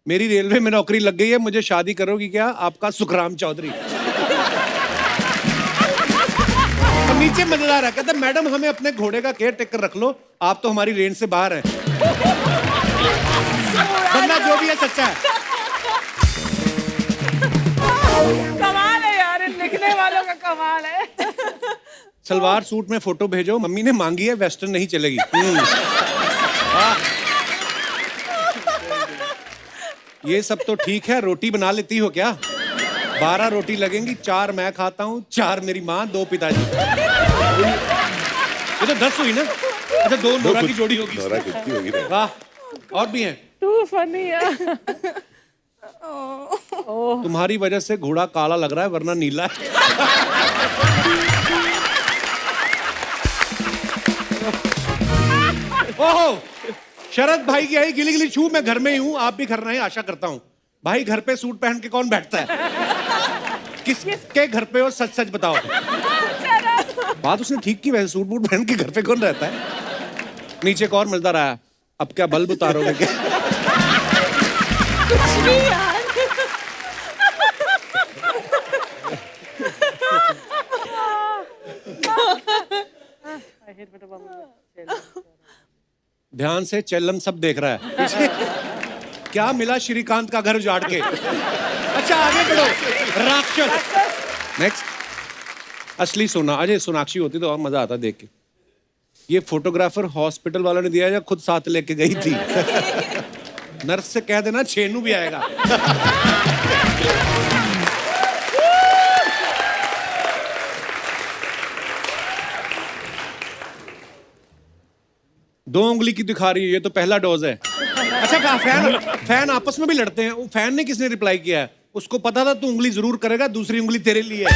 मेरी रेलवे में नौकरी लग गई है, मुझे शादी करोगी क्या? आपका सुखराम चौधरी. और नीचे मजेदार है, कहता मैडम हमें अपने घोड़े का केयर टेकर रख लो, आप तो हमारी रेंज से बाहर हैं. बंदा जो भी है सच्चा है. कमाल है यार, इन लिखने वालों का कमाल है. सलवार सूट में फोटो भेजो, मम्मी ने मांगी है, वेस्टर्न नहीं चलेगी। ये सब तो ठीक है, रोटी बना लेती हो क्या? 12 रोटी लगेंगी, 4 मैं खाता हूँ, 4 मेरी माँ, 2 पिताजी। ये तो 10 हुई ना? अच्छा 2 नोरा की जोड़ी होगी। नोरा कितनी होगी ना? वाह, और भी हैं। टू फनी यार। तुम्हारी वजह से घोड़ा काला लग रहा है, वरना नीला है। ओहो, शरद भाई की आई गिली गिली छू, मैं घर में ही हूँ, आप भी घर रहे हैं आशा करता हूँ। भाई घर पे सूट पहन के कौन बैठता है? किसके घर पे हो, सच सच बताओ। बात उसने ठीक की, वैसे सूट बूट पहन के घर पे कौन रहता है? नीचे एक और मिलता रहा, अब क्या बल्ब उतारोगे क्या? कुछ भी यार। ध्यान से, चेल्लम सब देख रहा है। क्या मिला श्रीकांत का घर उजाड़ के? अच्छा आगे बढ़ो, राक्षस। नेक्स्ट, असली सोना। अजय सोनाक्षी होती तो और मजा आता देख के। ये फोटोग्राफर हॉस्पिटल वालों ने दिया या खुद साथ लेके गई थी? नर्स से कह देना छेनू भी आएगा। दो उंगली की दिखा रही है, ये तो पहला डोज है। अच्छा फैन आपस में भी लड़ते हैं। वो फैन ने किसने रिप्लाई किया है? उसको पता था तू उंगली जरूर करेगा, दूसरी उंगली तेरे लिए है।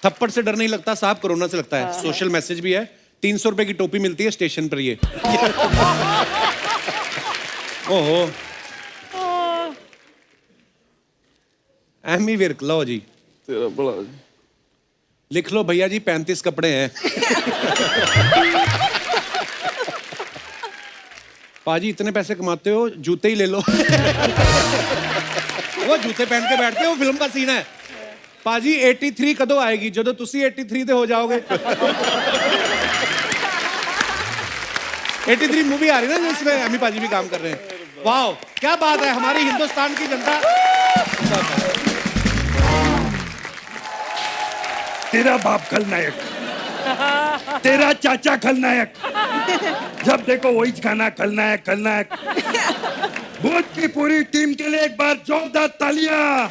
थप्पड़ से डर नहीं लगता साहब, कोरोना से लगता है। सोशल मैसेज भी है, 300 रुपए की टोपी मिलती है स्टेशन पर। ये ओहो, एमी विर्क, लो जी तेरा बड़ा लिख लो भैया जी, 35 कपड़े हैं। पाजी इतने पैसे कमाते हो, जूते ही ले लो। वो जूते पहन के बैठते हो, फिल्म का सीन है। पाजी 83 कदों आएगी, जो तुसी 83 दे हो जाओगे। 83 मूवी आ रही है ना, जिसमें अमी पाजी भी काम कर रहे हैं। वाह क्या बात है, हमारी हिंदुस्तान की जनता। तेरा बाप खलनायक, तेरा चाचा खलनायक, जब देखो वही गाना खलनायक खलनायक। भूत की पूरी टीम के लिए एक बार जोरदार तालियां।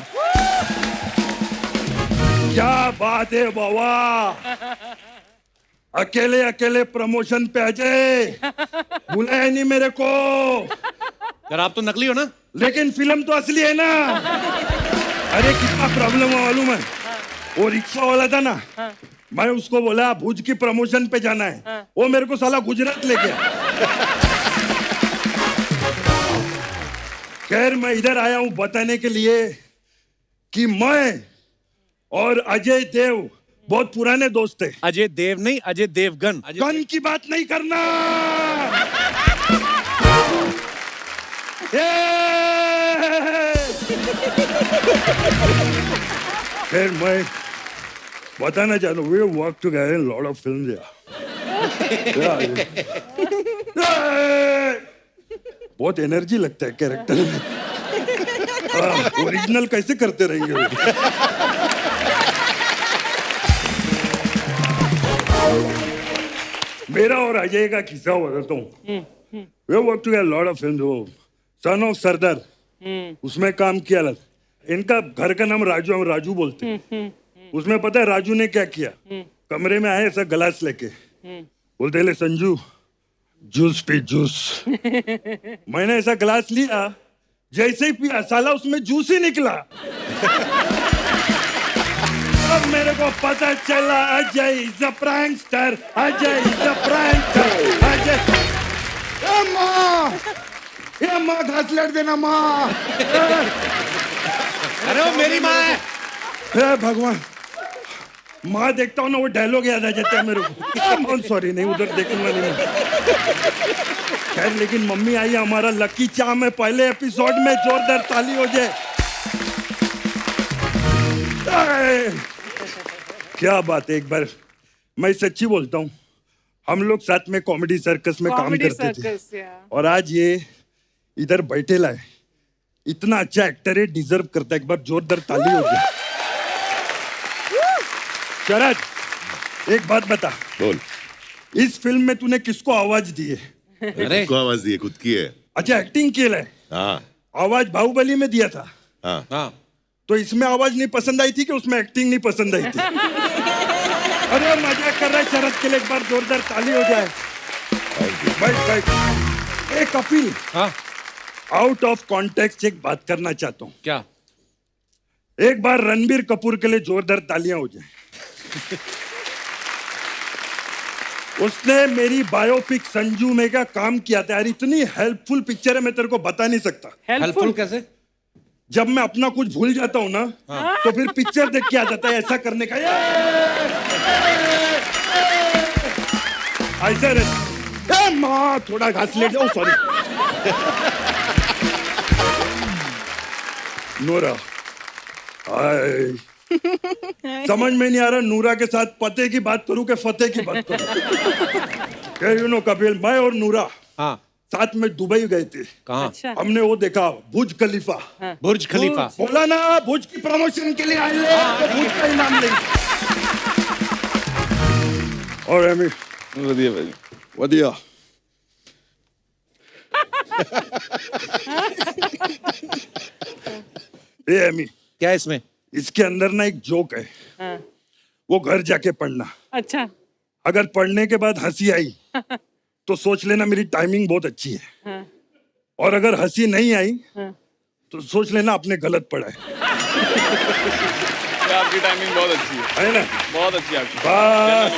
क्या बात है बाबा, अकेले अकेले प्रमोशन पे अजय, बुलाया नहीं मेरे को। यार आप तो नकली हो ना? लेकिन फिल्म तो असली है ना। अरे कितना प्रॉब्लम हुआ मालूम है? वो रिक्शा वाला था ना, मैं उसको बोला भुज की प्रमोशन पे जाना है, वो मेरे को साला गुजरात ले गया। खैर मैं इधर आया हूं बताने के लिए कि मैं और अजय देव बहुत पुराने दोस्त थे। अजय देव नहीं, अजय देवगन। गन की बात नहीं करना। खैर मैं बताना चाहता हूँ, we work together in a lot of films. बहुत एनर्जी लगता है कैरेक्टर में। ओरिजिनल कैसे करते रहेंगे वो? मेरा और अजय का किस्सा बताता हूँ। We work together in a lot of films. वो सन ऑफ सरदार, उसमें काम किया था। इनका घर का नाम राजू, हम राजू बोलते हैं। उसमें पता है राजू ने क्या किया? कमरे में आए ऐसा गिलास लेके, बोलते ले संजू जूस पी जूस। मैंने ऐसा गिलास लिया, जैसे ही पिया साला उसमें जूस ही निकला। अब मेरे को पता चला Ajay is a prankster, Ajay is a prankster, Ajay. ए माँ घास लड़ देना माँ। अरे वो मेरी माँ है। हे भगवान, माँ देखता हूँ ना वो डायलॉग याद आ जाता है मेरे को। सॉरी नहीं, उधर देखूंगा नहीं। खैर लेकिन मम्मी आई, हमारा लकी चार्म है। पहले एपिसोड में जोरदार ताली हो जाए। क्या बात है। एक बार मैं सच्ची बोलता हूँ, हम लोग साथ में कॉमेडी सर्कस में काम करते थे, और आज ये इधर बैठे लाए इतना अच्छा एक्टर है, डिजर्व करता है, एक बार जोरदार ताली हो जाए। शरद, एक बात बता, बोल। इस फिल्म में तूने किसको आवाज दी है? अरे को आवाज दी है, खुद की है। अच्छा, एक्टिंग केलंय, हाँ आवाज बाहुबली में दिया था, हाँ हाँ तो इसमें आवाज नहीं पसंद आई थी कि उसमें एक्टिंग नहीं पसंद आई थी? अरे मजाक कर रहा है शरद, के लिए एक बार जोरदार ताली हो जाए। बैठ बैठ। ए कपिल, हाँ आउट ऑफ कॉन्टेक्स्ट एक बात करना चाहता हूँ, क्या? एक बार रणबीर कपूर के लिए जोरदार तालियां हो जाए। उसने मेरी बायोपिक संजू में क्या काम किया था यार, इतनी हेल्पफुल पिक्चर है, मैं तेरे को बता नहीं सकता। हेल्पफुल कैसे? जब मैं अपना कुछ भूल जाता हूँ ना, तो फिर पिक्चर देख के आ जाता है ऐसा करने का। ऐसा रे माँ, थोड़ा घास ले जाओ, सॉरी। नूरा, हाय, समझ में नहीं आ रहा नूरा के साथ पते की बात करूं कि फतेह की बात करूं। यू नो कपिल, मैं और नूरा हाँ साथ में दुबई गए थे। कहाँ? अच्छा। हमने वो देखा, बुर्ज खलीफा। बुर्ज खलीफा। बोला ना बुर्ज की प्रमोशन के लिए आए हैं, तो बुर्ज का इनाम लेंगे। और एमी बढ़िया भाई। वधिया। ए एमी, क्या है इसमें? इसके अंदर ना एक जोक है, वो घर जाके पढ़ना। अच्छा। अगर पढ़ने के बाद हंसी आई तो सोच लेना मेरी टाइमिंग बहुत अच्छी है, और अगर हंसी नहीं आई तो सोच लेना आपने गलत पढ़ा है। आपकी टाइमिंग बहुत अच्छी है ना? बहुत अच्छी आपकी। बस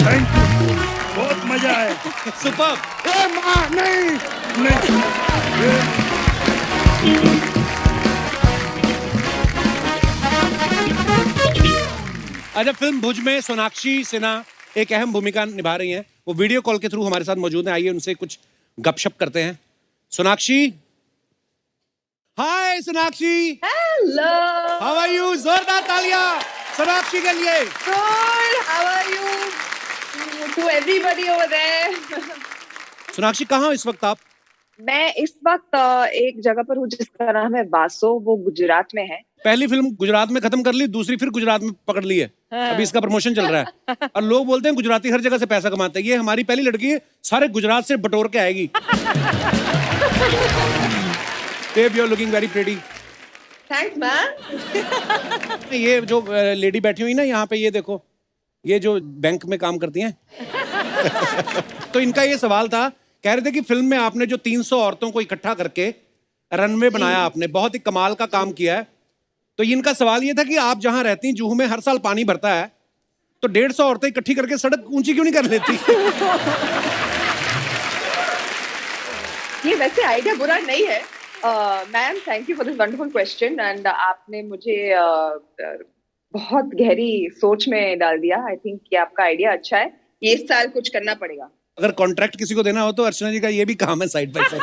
थैंक यू, बहुत मजा आया। सुपर। ए माँ, नहीं नहीं। अच्छा, फिल्म भुज में सोनाक्षी सिन्हा एक अहम भूमिका निभा रही हैं। वो वीडियो कॉल के थ्रू हमारे साथ मौजूद हैं। आइए उनसे कुछ गपशप करते हैं। Sonakshi, hi Sonakshi. Hello, how are you? जोरदार तालियां सोनाक्षी के लिए। Good, how are you too everybody over there? Sonakshi, कहाँ हो इस वक्त आप? मैं इस वक्त एक जगह पर हूँ जिसका नाम है वासो, वो गुजरात में है। पहली फिल्म गुजरात में खत्म कर ली, दूसरी फिर गुजरात में पकड़ ली है। अभी इसका प्रमोशन चल रहा है और लोग बोलते हैं गुजराती हर जगह से पैसा कमाते हैं। ये हमारी पहली लड़की है, सारे गुजरात से बटोर के आएगी। Babe, you are looking very pretty. Thanks ma'am. ये जो लेडी बैठी हुई ना यहाँ पे, ये देखो, ये जो बैंक में काम करती हैं। तो इनका ये सवाल था, कह रहे थे कि फिल्म में आपने जो 300 औरतों को इकट्ठा करके रनवे बनाया, आपने बहुत ही कमाल का काम किया है। तो इनका सवाल ये था कि आप जहां रहती हैं, जूहू में हर साल पानी भरता है, तो 150 औरतें इकट्ठी करके सड़क ऊंची क्यों नहीं कर लेती? ये वैसे आइडिया बुरा नहीं है। Ma'am, thank you for this wonderful question, and आपने मुझे बहुत गहरी सोच में डाल दिया। आई थिंक ये आपका आइडिया अच्छा है, ये इस साल कुछ करना पड़ेगा। अगर कॉन्ट्रैक्ट किसी को देना हो तो अर्चना जी का ये भी काम है साइड बाय साइड।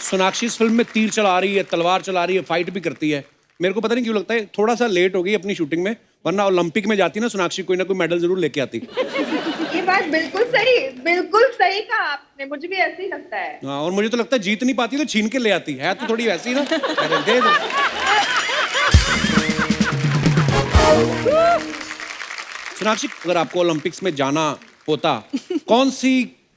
सोनाक्षी इस फिल्म में तीर चला रही है, तलवार चला रही है, फाइट भी करती है। मेरे को पता नहीं क्यों लगता है थोड़ा सा लेट हो गई अपनी शूटिंग में, वरना ओलंपिक में जाती ना सोनाक्षी, कोई ना कोई मेडल जरूर लेके आती। ये बात बिल्कुल सही कहा आपने, मुझे भी ऐसे ही लगता है। हाँ, और मुझे तो लगता है जीत नहीं पाती तो छीन के ले आती है, तो थोड़ी वैसी ना। अरे दे दे। सोनाक्षी, अगर आपको ओलंपिक्स में जाना होता, कौन सी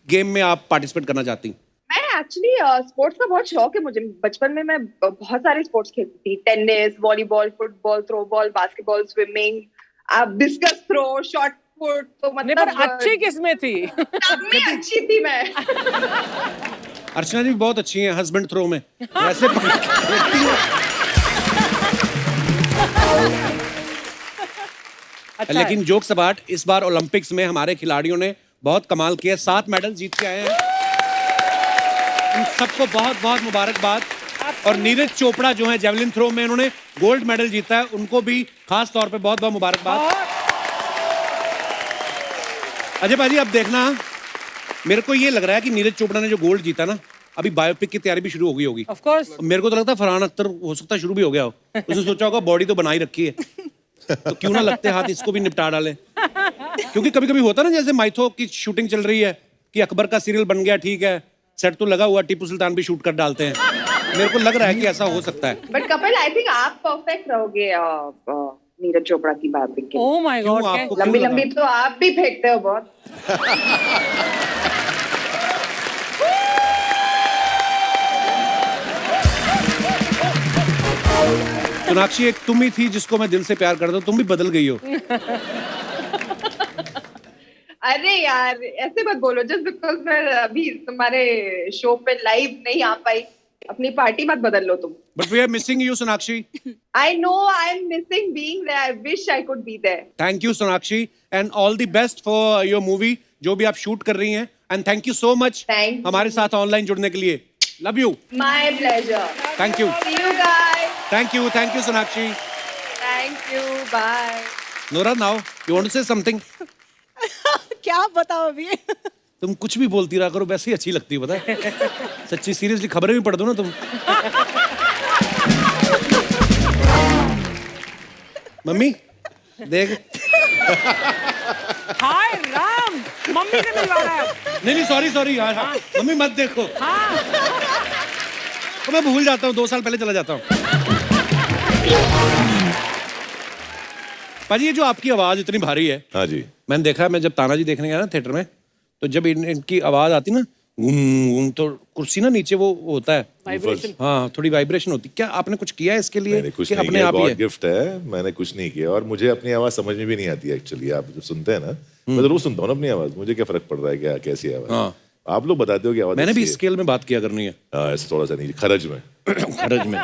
गेम में आप पार्टिसिपेट करना चाहती? मैं एक्चुअली स्पोर्ट्स का बहुत शौक है मुझे। बचपन में मैं बहुत सारे स्पोर्ट्स खेलती थी, tennis, volleyball, football, throwball, basketball, swimming, discus throw, shot put. तो मतलब अच्छी किस्में थी। सब में अच्छी थी मैं। अर्चना जी भी बहुत अच्छी हैं हस्बैंड थ्रो में, वैसे देखती हूँ। लेकिन जोक्स अपार्ट, इस बार ओलंपिक्स में हमारे खिलाड़ियों ने बहुत कमाल किया, 7 मेडल जीत के आए हैं। इन सबको बहुत बहुत मुबारकबाद। और नीरज चोपड़ा जो है जेवलिन थ्रो में, उन्होंने गोल्ड मेडल जीता है, उनको भी खास तौर पे बहुत बहुत मुबारकबाद। अजय भाजी, अब देखना, मेरे को ये लग रहा है कि नीरज चोपड़ा ने जो गोल्ड जीता ना, अभी बायोपिक की तैयारी भी शुरू हो गई होगी। Of course. मेरे को तो लगता है फरहान अख्तर हो सकता है शुरू भी हो गया हो। उसने सोचा होगा बॉडी तो बनाई रखी है, तो क्यों ना लगते हाथ इसको भी निपटा डाले। क्योंकि कभी कभी होता ना, जैसे माइथो की शूटिंग चल रही है कि अकबर का सीरियल बन गया, ठीक है, सेट तो लगा हुआ, टीपू सुल्तान भी शूट कर डालते हैं। मेरे को लग रहा है कि ऐसा हो सकता है। बट कपिल, आई थिंक आप परफेक्ट रहोगे नीरज चोपड़ा की बात देख के। ओह माय गॉड, आपको क्यों लंबी लगा? लंबी तो आप भी फेंकते हो बहुत। सोनाक्षी, एक तुम ही थी जिसको मैं दिल से प्यार करता हूँ, तुम भी बदल गई हो। अरे यार, ऐसे मत बोलो। जस्ट बिकॉज मैं अभी तुम्हारे शो पे लाइव नहीं आ पाई, अपनी पार्टी मत बदल लो तुम। But we are missing you Sonakshi. I know I'm missing being there. I wish I could be there. Thank you Sonakshi, and all the best for your movie, जो भी आप शूट कर रही हैं, and thank you so much Thank you. हमारे साथ online जुड़ने के लिए। Love you. My pleasure. Thank you. See you guys. Thank you Sonakshi. Thank you. Bye. Nora, now you want to say something? क्या बताओ अभी? तुम कुछ भी बोलती रहा करो, वैसे ही अच्छी लगती है, पता है। सच्ची सीरियसली खबरें भी पढ़ दो ना तुम। मम्मी देख। हाय राम, मम्मी से मिलवा रहा है। नहीं सॉरी यार। मम्मी मत देखो। तो मैं भूल जाता हूँ, 2 साल पहले चला जाता हूँ। पाजी, ये जो आपकी आवाज इतनी भारी है। हाँ जी। मैंने देखा, मैं जब तानाजी देखने गया ना थिएटर में, तो जब इनकी आवाज आती ना, घूम घूम, तो कुर्सी ना नीचे वो होता है वाइब्रेशन। हाँ, थोड़ी वाइब्रेशन होती। क्या आपने कुछ किया है इसके लिए? मैंने कुछ कि नहीं अपने किया, आप ही गॉड है? गिफ्ट है। मैंने कुछ नहीं किया, और मुझे अपनी आवाज समझ में भी नहीं आती एक्चुअली। आप जब सुनते हैं ना, मैं जरूर सुनता हूँ ना अपनी आवाज, मुझे क्या फर्क पड़ रहा है क्या कैसी आवाज। हाँ। आप लोग बताते हो कि आवाज मैंने भी ऐसी है। स्केल में बात किया करनी है। हाँ, ऐसे थोड़ा सा नहीं, खरज में। खरज में।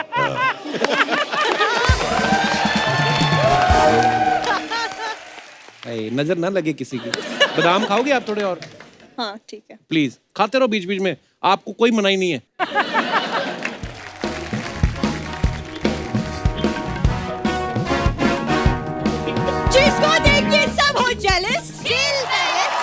ए, नजर ना लगे किसी की। बादाम खाओगे आप थोड़े और? हाँ ठीक है। प्लीज खाते रहो बीच बीच में, आपको कोई मनाही नहीं है। जिसको देख के सब हो जेलस। Chill palace.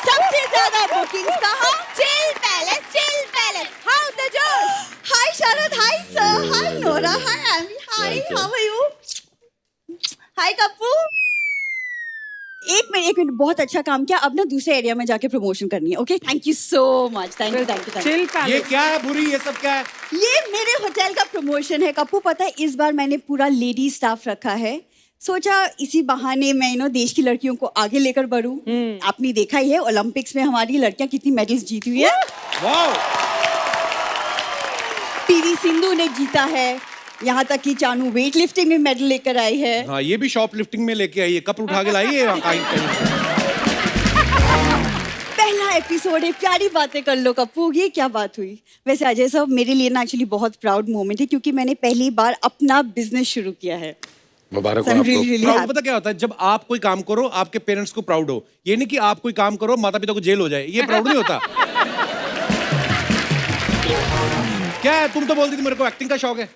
सबसे ज्यादा बुकिंग्स कहाँ? Chill palace. हाउ द जोश? Hi Sharad, hi sir, hi Nora, hi Amy, hi, how are you? Hi Kappu. एक मिनट, बहुत अच्छा काम किया। अब ना दूसरे एरिया में जाके प्रमोशन करनी है। Okay, thank you so much. Thank you. Chill ये पैलेस। क्या है बुरी, ये सब क्या है? ये मेरे होटल का प्रमोशन है कप्पू। पता है, इस बार मैंने पूरा लेडी स्टाफ रखा है। सोचा इसी बहाने मैं देश की लड़कियों को आगे लेकर बढ़ूं। आपने देखा ही है ओलंपिक्स में हमारी लड़कियां कितनी मेडल्स जीती हुई है। वाओ। पीवी सिंधु ने जीता है, यहाँ तक कि चानू वेट लिफ्टिंग में मेडल लेकर आई है। हाँ, ये भी शॉप लिफ्टिंग में लेके आई है, कप उठा के लाई है कहीं। पहला एपिसोड है, प्यारी बातें कर लो कप्पू। ये क्या बात हुई? वैसे अजय साहब, मेरे लिए ना एक्चुअली बहुत प्राउड मोमेंट है, क्योंकि मैंने पहली बार अपना बिजनेस शुरू किया है। मुबारक So हो I'm आपको। really, really proud happy. पता क्या होता है? जब आप कोई काम करो, आपके पेरेंट्स को प्राउड हो। ये नहीं कि आप कोई काम करो, माता पिता को जेल हो जाए, ये प्राउड नहीं होता। क्या है, तुम तो बोलती थी मेरे को एक्टिंग का शौक है।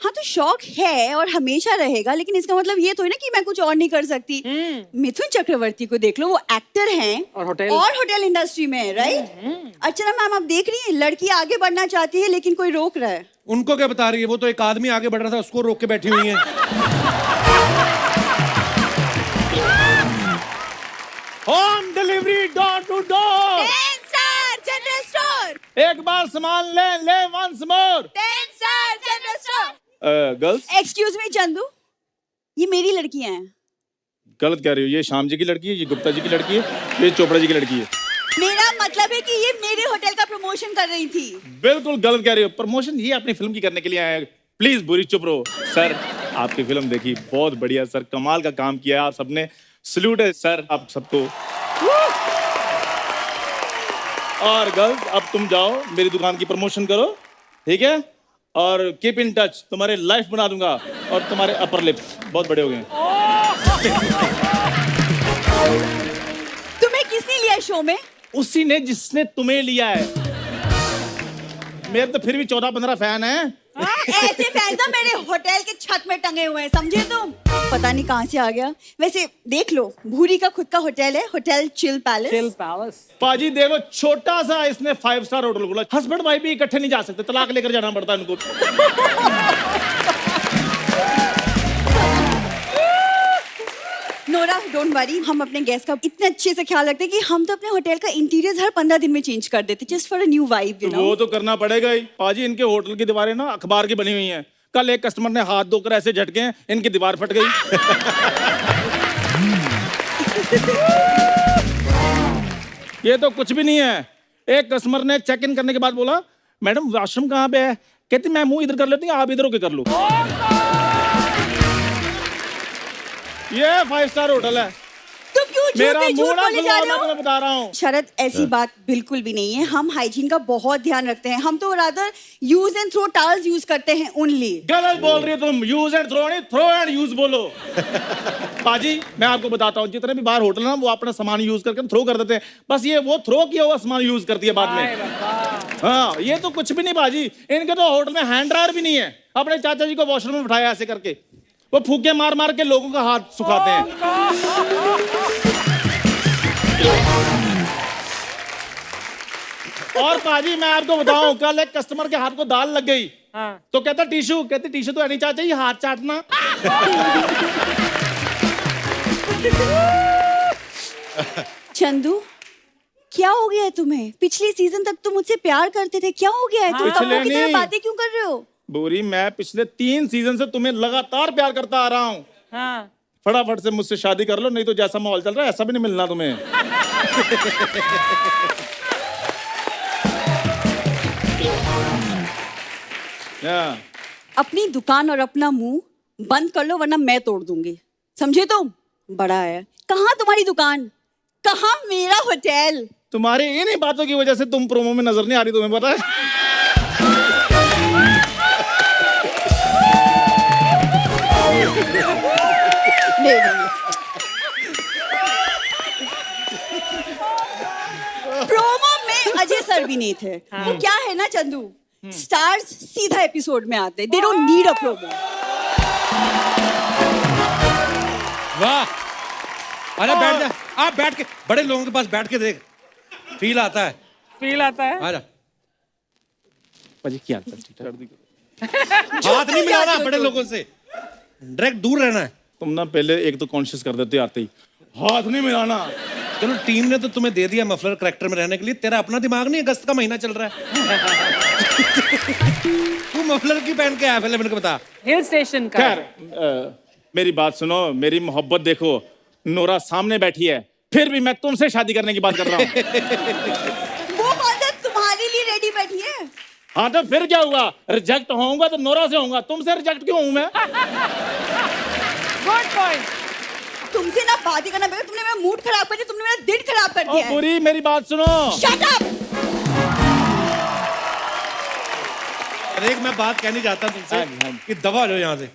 हाँ तो शौक है और हमेशा रहेगा, लेकिन इसका मतलब ये तो है ना कि मैं कुछ और नहीं कर सकती। मिथुन चक्रवर्ती को देख लो, वो एक्टर हैं और होटल इंडस्ट्री में है, राइट? अर्चना मैम, आप देख रही हैं, लड़की आगे बढ़ना चाहती है लेकिन कोई रोक रहा है। उनको क्या बता रही है? वो तो एक आदमी आगे बढ़ रहा था, उसको रोक के बैठी हुई है। Home delivery door to door. General store. एक बार सामान ले once more. General store. Girls, excuse me Chandu, ये मेरी लड़कियां हैं। गलत कह रही हो। ये श्याम जी की लड़की है, ये गुप्ता जी की लड़की है, ये चोपड़ा जी की लड़की है। मेरा मतलब है कि ये मेरे होटल का प्रमोशन कर रही थी। बिल्कुल गलत कह रही हो। प्रमोशन ये अपनी फिल्म की करने के लिए आया है। प्लीज बुरी चुप रहो। सर, आपकी फिल्म देखी, बहुत बढ़िया सर, कमाल का काम किया आप सबने। सल्यूट है सर आप सबको। और गर्ल्स, अब तुम जाओ मेरी दुकान की प्रमोशन करो, ठीक है? और कीप इन टच, तुम्हारे लाइफ बना दूंगा, और तुम्हारे अपर लिप्स बहुत बड़े हो गए। तुम्हें किसने लिया शो में? उसी ने जिसने तुम्हें लिया है। मेरे तो फिर भी 14-15 फैन हैं। ऐसे फैंस ना मेरे होटल के छत में टंगे हुए हैं, समझे तुम? पता नहीं कहाँ से आ गया। वैसे देख लो, भूरी का खुद का होटल है, होटल चिल पैलेस। पाजी देखो, छोटा सा इसने 5 स्टार होटल खोला। हस्बैंड वाइफ भी इकट्ठे नहीं जा सकते, तलाक लेकर जाना पड़ता है उनको। डोंट वरी, हम अपने गेस्ट का इतने अच्छे से ख्याल रखते हैं कि हम तो अपने होटल का इंटीरियर हर 15 दिन में चेंज कर देते, just for a new vibe, you तो नो। वो तो करना पड़ेगा ही पाजी। इनके होटल की दीवारें ना अखबार की बनी हुई हैं। कल एक कस्टमर ने हाथ धोकर ऐसे झटके हैं, इनकी दीवार फट गई। ये तो कुछ भी नहीं है। एक कस्टमर ने चेक इन करने के बाद बोला, मैडम वॉशरूम कहाँ पे है? कहती मैं मुंह इधर कर लेती हूँ, आप इधर होके कर लो। ये 5 स्टार होटल है। तो क्यों मेरा झूठ मूड बोले जा रहे मैं हो? तुम्हें बता रहा हूँ। शरद, ऐसी बात बिल्कुल भी नहीं है। हम हाइजीन का बहुत ध्यान रखते हैं। हम तो rather use and throw towels use करते हैं ओनली। गलत बोल रही हो तुम। यूज एंड थ्रो नहीं, थ्रो एंड यूज बोलो। पाजी मैं आपको बताता हूँ, जितने भी बाहर होटल ना वो अपना सामान यूज करके थ्रो कर देते हैं। बस ये वो थ्रो किया हुआ सामान यूज करती है बाद में। हाँ, ये तो कुछ भी नहीं बाजी। इनके तो होटल में हैंड ड्रायर भी नहीं है। अपने चाचा जी को वॉशरूम में बिठाया ऐसे करके, वो फूके मार मार के लोगों का हाथ सुखाते हैं। और पाजी मैं आपको बताऊं, कल एक कस्टमर के हाथ को दाल लग गई। तो कहता टिश्यू, कहते टिश्यू तो है नहीं चाचा जी, हाथ चाटना। चंदू, क्या हो गया है तुम्हें? पिछले सीजन तक तुम मुझसे प्यार करते थे, क्या हो गया है? तुम पिछले कब्बों की तरह नहीं। बातें क्यों कर रहे हो? बोरी, मैं पिछले 3 सीजन से तुम्हें लगातार प्यार करता आ रहा हूँ। फटाफट से मुझसे शादी कर लो, नहीं तो जैसा माहौल चल रहा है ऐसा भी नहीं मिलना तुम्हें। अपनी दुकान और अपना मुंह बंद कर लो, वरना मैं तोड़ दूंगी, समझे तुम? बड़ा है। कहाँ तुम्हारी दुकान, कहाँ मेरा होटल? तुम्हारी इन्हीं बातों की वजह से तुम प्रोमो में नजर नहीं आ रही, तुम्हें पता है? प्रोमो में अजय सर भी नहीं थे। वो क्या है ना चंदू, स्टार्स सीधा एपिसोड में आते, they don't need a promo. वाह, अरे बैठ जा। आप बैठ के, बड़े लोगों के पास बैठ के देख, फील आता है। फील आता है। आजा। पाजी क्या हाल चाल? हाथ नहीं मिलाना बड़े लोगों से, डायरेक्ट दूर रहना है। तुम ना पहले एक तो कॉन्शियस कर देते आते ही, हाथ नहीं मिलाना। चलो टीम ने तो तुम्हें दे दिया मफलर करेक्टर में रहने के लिए, तेरा अपना दिमाग नहीं? अगस्त का महीना चल रहा है। तू मफलर की पहन के आया पहले मेरे को बता। हिल स्टेशन का। खैर मेरी बात सुनो, मेरी मोहब्बत देखो। नोरा सामने बैठी है, फिर भी मैं तुमसे शादी करने की बात कर रहा हूँ। वो बात तुम्हारे लिए रेडी बैठी है। हाँ तो फिर क्या हुआ? रिजेक्ट होऊंगा तो नोरा से होऊंगा, तुमसे रिजेक्ट क्यों हूं मैं? Good point. तुमसे ना बात ही करना बेटा, तुमने मेरा मूड खराब कर दिया, तुमने मेरा दिन खराब कर दिया है। बुरी, मेरी बात सुनो। Shut up. अरे एक मैं बात कहनी चाहता हूं तुमसे कि दफा हो जाओ यहाँ से।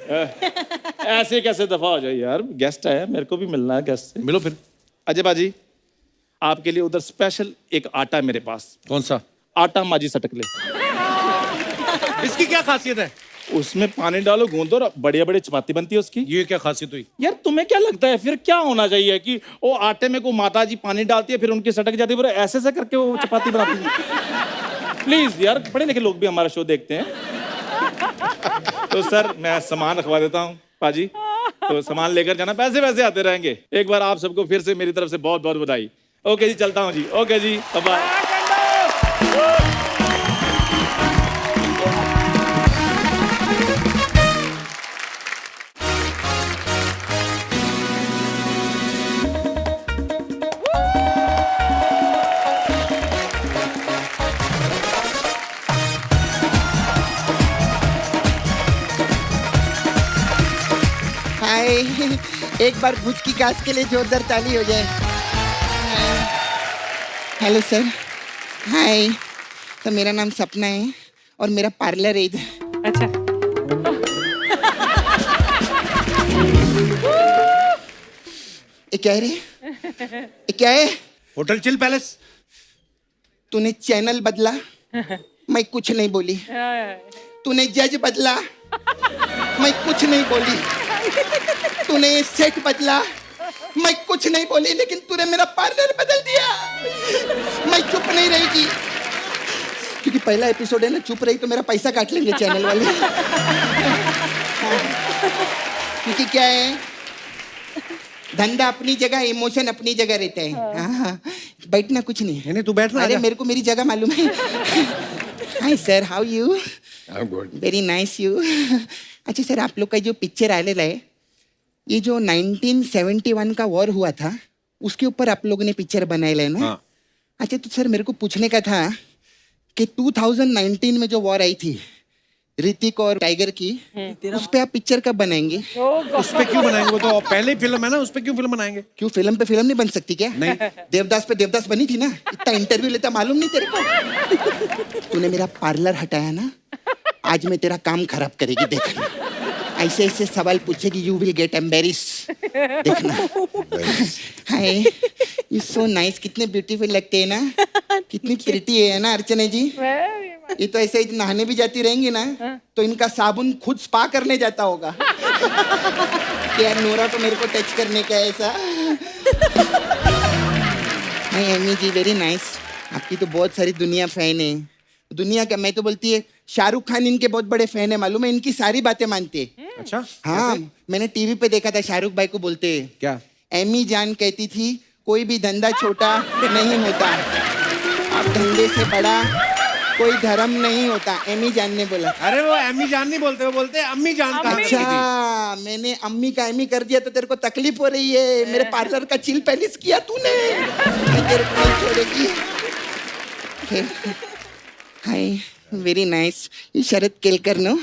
ऐसे कैसे दफा हो जाए यार? गेस्ट है, मेरे को भी मिलना है गेस्ट से। मिलो फिर। अजय बाजी, आपके लिए उधर स्पेशल एक आटा है मेरे पास। कौन सा आटा माजी सटक ले। इसकी क्या खासियत है? उसमें पानी डालो, गूंदो और बढ़िया बढ़िया चपाती बनती है उसकी। ये क्या खासियत हुई? यार तुम्हें क्या लगता है फिर क्या होना चाहिए कि वो आटे में को माता जी पानी डालती है, फिर उनकी सटक जाती है, फिर ऐसे ऐसे करके वो चपाती बनाती है? प्लीज यार, पढ़े लिखे लोग भी हमारा शो देखते हैं। तो सर मैं सामान रखवा देता हूँ पाजी, तो सामान लेकर जाना, पैसे वैसे आते रहेंगे। एक बार आप सबको फिर से मेरी तरफ से बहुत बहुत बधाई। ओके जी, चलता हूँ जी। ओके जी, बाय। हाय, एक बार भुज की कास्ट के लिए जोरदार ताली हो जाए। Hello sir. हाय, तो मेरा नाम सपना है और मेरा पार्लर है इधर। अच्छा। ये क्या है रे? ये क्या है? Hotel chill palace. तूने चैनल बदला, मैं कुछ नहीं बोली। तूने जज बदला, मैं कुछ नहीं बोली। तूने सेट बदला, मैं कुछ नहीं बोली, लेकिन तूने मेरा पार्लर बदल दिया। मैं चुप नहीं रहेगी, क्योंकि पहला एपिसोड है ना, चुप रही तो मेरा पैसा काट लेंगे चैनल वाले। क्योंकि क्या है, धंधा अपनी जगह, इमोशन अपनी जगह रहता है। हाँ, बैठना कुछ नहीं। नहीं तू बैठ ना, अरे आजा। मेरे को मेरी जगह मालूम है। Hi sir, how you? I'm good. Very nice you. अच्छा सर, आप लोग का जो पिक्चर आने है, ये जो 1971 का वॉर हुआ था, उसके ऊपर आप लोगों ने पिक्चर बनाया है ना? हाँ। अच्छा तो सर मेरे को पूछने का था कि 2019 में जो वॉर आई थी ऋतिक और टाइगर की, उस पे आप पिक्चर कब बनाएंगे? उस पे क्यों बनाएंगे? वो तो पहले फिल्म है ना, उस पे क्यों फिल्म बनाएंगे? क्यों फिल्म पे फिल्म नहीं बन सकती क्या? नहीं। देवदास पे देवदास बनी थी ना, इतना इंटरव्यू लेता मालूम नहीं तेरे को? तूने मेरा पार्लर हटाया ना, आज मैं तेरा काम खराब करेगी देखना। ऐसे ऐसे सवाल पूछेगी, यू विल गेट एम्बेरिस, देखना। हाय, यू सो नाइस, कितने ब्यूटीफुल लगते हैं ना, कितनी प्रिटी है ना अर्चना जी। ये तो ऐसे ही नहाने भी जाती रहेंगी ना, तो इनका साबुन खुद स्पा करने जाता होगा। कि यार नोरा को मेरे को टच करने का है ऐसा। हाय एमी जी, वेरी नाइस। आपकी तो बहुत सारी दुनिया फैन है। दुनिया का, मैं तो बोलती है शाहरुख खान इनके बहुत बड़े फैन है, मालूम है, इनकी सारी बातें मानते हैं। अच्छा, हाँ, मैंने टीवी पे देखा था शाहरुख भाई को बोलते क्या? एमी जान कहती थी कोई भी धंधा छोटा नहीं होता, आप धंधे से बड़ा कोई धर्म नहीं होता, एमी जान ने बोला। अरे वो अम्मी जान नहीं बोलते, वो बोलते हैं अम्मी जान कहा करती थी। अच्छा, मैंने अम्मी का एमी कर दिया तो तेरे को तकलीफ हो रही है। मेरे पार्लर का चिल पैलेस किया तूने, मैं तेरे को नहीं छोड़ेगी। हाय, वेरी नाइस। ये शरद केलकर नो?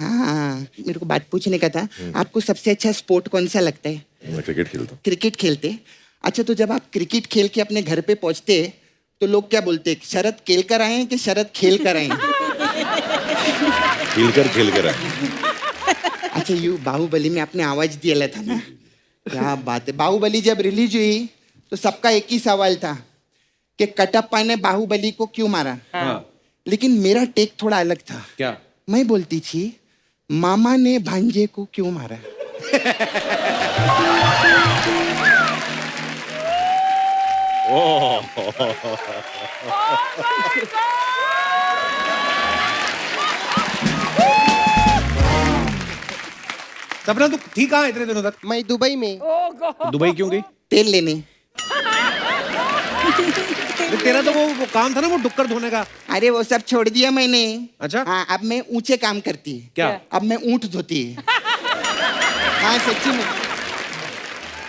हाँ, मेरे को बात पूछने का था, आपको सबसे अच्छा स्पोर्ट कौन सा लगता है? मैं क्रिकेट खेलता हूँ। क्रिकेट खेलते? अच्छा, तो जब आप क्रिकेट खेल के अपने घर पे पहुंचते तो लोग क्या बोलते, शरद खेल कर आए हैं कि शरद खेल कर आए हैं? खेल कर आए। अच्छा, यू बाहुबली में आपने आवाज दिया था ना, क्या बात है। बाहुबली जब रिलीज हुई तो सबका एक ही सवाल था कि कटप्पा ने बाहुबली को क्यों मारा। हाँ। लेकिन मेरा टेक थोड़ा अलग था। क्या? मैं बोलती थी मामा ने भांजे को क्यों मारा। सपना तू थी कहाँ इतने दिनों तक? मैं दुबई में दुबई क्यों गई? तेल लेने। अरे तेरा तो वो काम था ना, वो डुक्कर धोने का। अरे वो सब छोड़ दिया मैंने। अच्छा। हाँ, अब मैं ऊंचे काम करती है। क्या? अब मैं ऊंट धोती है। हाँ सच्ची में।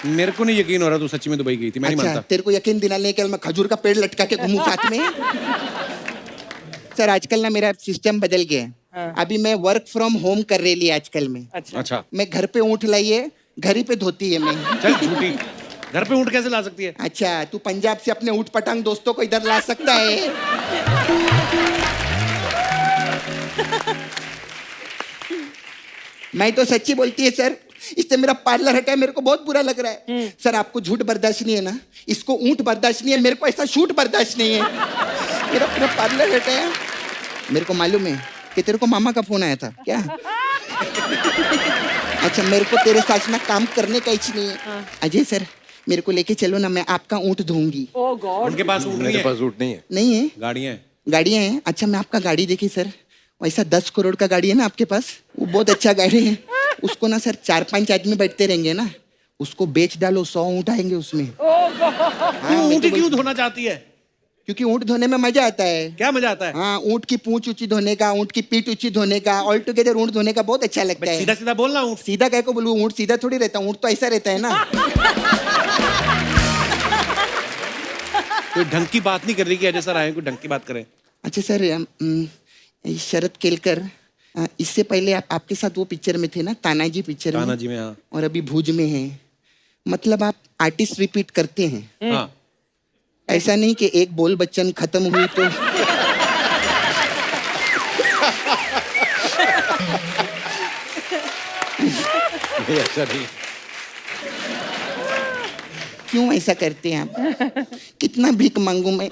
मेरे को नहीं यकीन हो रहा तू सच्ची में दुबई गई थी, मैं नहीं अच्छा, मानता। तेरे को यकीन दिलाने के लिए मैं खजूर का पेड़ लटका के घूमूं साथ में। सर आजकल ना मेरा सिस्टम बदल गया है। अभी मैं वर्क फ्रॉम होम कर रही है आजकल में। अच्छा, मैं घर पे ऊँट लाइए, घर ही पे धोती है मैं। चल झूठी, घर पे ऊँट कैसे ला सकती है? अच्छा, तू पंजाब से अपने ऊँट पटांग दोस्तों को इधर ला सकता है? मैं तो सच्ची बोलती है सर, इससे मेरा पार्लर हटा है, मेरे को बहुत बुरा लग रहा है। सर आपको झूठ बर्दाश्त नहीं है ना, इसको ऊँट बर्दाश्त नहीं है, मेरे को ऐसा शूट बर्दाश्त नहीं है। मेरा पूरा पार्लर हटाया। मेरे को मालूम है कि तेरे को मामा का फोन आया था क्या? अच्छा, मेरे को तेरे साथ ना काम करने का इच्छा नहीं है। अजय सर मेरे को लेके चलो ना, मैं आपका ऊँट धोऊंगी। उनके पास ऊँट नहीं मेरे है, पास ऊँट नहीं है। नहीं है? गाड़ियाँ हैं। गाड़ियाँ हैं? अच्छा, मैं आपका गाड़ी देखी सर, वैसा 10 करोड़ का गाड़ी है ना आपके पास, वो बहुत अच्छा गाड़ी है। उसको ना सर 4-5 आदमी बैठते रहेंगे ना, उसको बेच डालो, 100 ऊँट आएंगे उसमें। तू ऊँट ही क्यों धोना चाहती है? क्योंकि ऊँट धोने में मजा आता है। क्या मजा आता है? हाँ, ऊँट की पूंछ ऊंची धोने का, ऊँट की पीठ ऊंची धोने का, ऑल टुगेदर ऊँट धोने का बहुत अच्छा लगता है। सीधा सीधा बोलना ऊँट। सीधा कह को बोलूं, ऊँट सीधा थोड़ी रहता, ऊँट तो ऐसा रहता है ना। कोई ढंग की बात नहीं कर रही कि अजय सर आए, कोई ढंग की बात करें। अच्छा सर, शरद केलकर, इससे पहले आपके साथ वो पिक्चर में थे ना, तानाजी पिक्चर में। तानाजी में, हाँ। और अभी भूज में है, मतलब आप आर्टिस्ट रिपीट करते हैं। हाँ। ऐसा नहीं कि एक बोल बच्चन खत्म हुई तो नहीं, ऐसा नहीं। क्यों ऐसा करते हैं आप? कितना भीख मांगू मैं?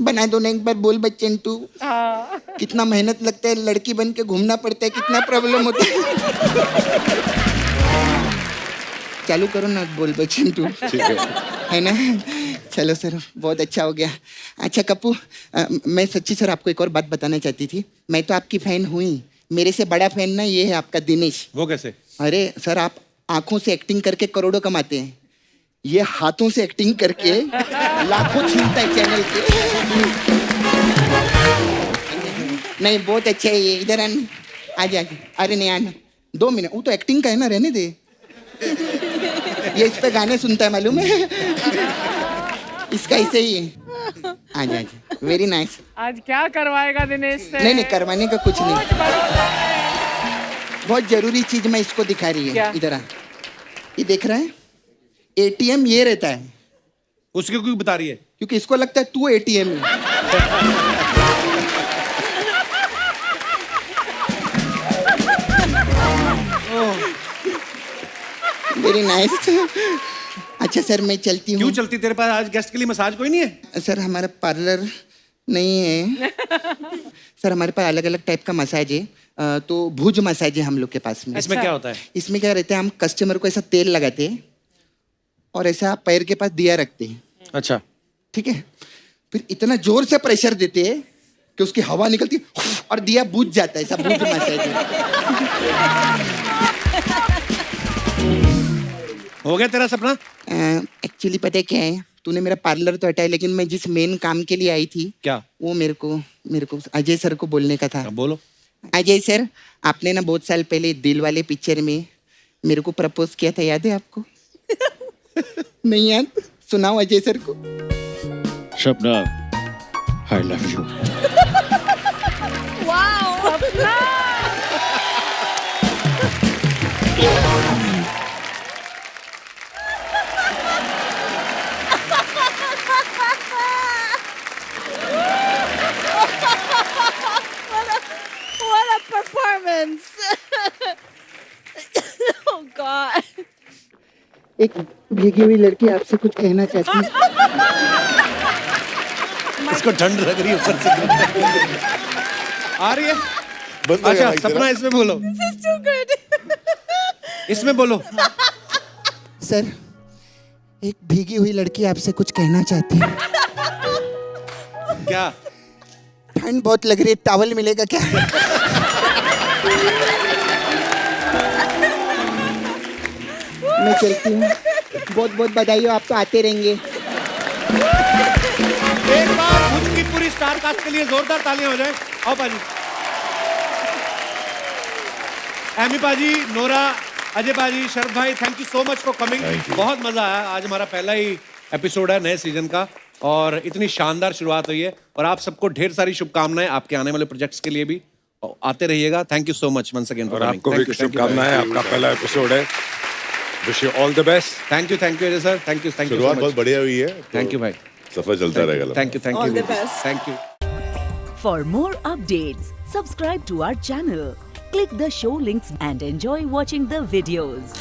बना दो ना एक बार बोल बच्चन टू। कितना मेहनत लगता है, लड़की बन के घूमना पड़ता है, कितना प्रॉब्लम होता है। चालू करो ना बोल बच्चन टू, ठीक है ना? चलो सर, बहुत अच्छा हो गया। अच्छा कप्पू, मैं सच्ची सर आपको एक और बात बताना चाहती थी। मैं तो आपकी फैन हुई, मेरे से बड़ा फैन ना ये है आपका दिनेश। वो कैसे? अरे सर, आप आंखों से एक्टिंग करके करोड़ों कमाते हैं, ये हाथों से एक्टिंग करके लाखों छीनता है चैनल के। नहीं बहुत अच्छा है ये, इधर आना, आजा आजा। अरे नहीं आना, 2 मिनट, वो तो एक्टिंग का है ना, रहने दे। ये इस पे गाने सुनता है मालूम है, इसका ऐसे ही है। आजा आजा, वेरी नाइस। आज क्या करवाएगा दिनेश से? नहीं नहीं, करवाने का कुछ नहीं, बहुत जरूरी चीज मैं इसको दिखा रही है। क्या? इधर आ, ये देख रहा है, एटीएम ये रहता है, उसके क्यों बता रही है? क्योंकि इसको लगता है तू एटीएम है। Very nice. अच्छा सर मैं चलती क्यों हूँ। चलती? तेरे पास आज गेस्ट के लिए मसाज कोई नहीं है? सर हमारा पार्लर नहीं है सर, हमारे पास अलग अलग टाइप का मसाज है, तो भुज मसाज है हम लोग के पास में। इसमें क्या होता है? इसमें क्या रहता है, हम कस्टमर को ऐसा तेल लगाते हैं और ऐसा पैर के पास दिया रखते हैं, अच्छा, ठीक है, फिर इतना जोर से प्रेशर देते हैं कि उसकी हवा निकलती है और दिया बुझ जाता है, ऐसा भुज मसाज है। हो गया तेरा सपना? एक्चुअली पता है क्या है, तूने मेरा पार्लर तो हटाया, लेकिन मैं जिस मेन काम के लिए आई थी, क्या? वो मेरे को अजय सर को बोलने का था। अब बोलो। अजय सर, आपने ना बहुत साल पहले दिल वाले पिक्चर में मेरे को प्रपोज किया था, याद है आपको? नहीं याद? सुनाओ अजय सर को। Shabnam, I love you. What a performance! Oh God! एक भीगी हुई लड़की आपसे कुछ कहना चाहती है। इसको ठंड लग रही है ऊपर से। आ रही है? बंद हो गया अच्छा, माइक तेरा। सपना इसमें बोलो, This is too good. इसमें बोलो। सर, एक भीगी हुई लड़की आपसे कुछ कहना चाहती है। क्या? ठंड बहुत लग रही है, टॉवल मिलेगा क्या? मैं चलती हूँ, बहुत बहुत बधाई हो, आप तो आते रहेंगे। एक बार भुज की पूरी स्टार कास्ट के लिए जोरदार तालियां हो जाए। आओ पाजी। एमी पाजी, नोरा, अजय पाजी, शरद भाई, thank you so much for coming. Thank you. बहुत मजा आया। आज हमारा पहला ही एपिसोड है नए सीजन का और इतनी शानदार शुरुआत हुई है, और आप सबको ढेर सारी शुभकामनाएं आपके आने वाले प्रोजेक्ट्स के लिए भी, और आते रहिएगा। Thank you so much once again. और आपको भी शुभकामनाएं, आपका पहला एपिसोड है। Wish you all the best. Thank you Ajay sir, thank you शुरुआत बहुत बढ़िया हुई है। थैंक यू भाई, सफर चलता रहेगा। Thank you All the best. Thank you. For more updates, subscribe to our channel, click the show links and enjoy watching the videos.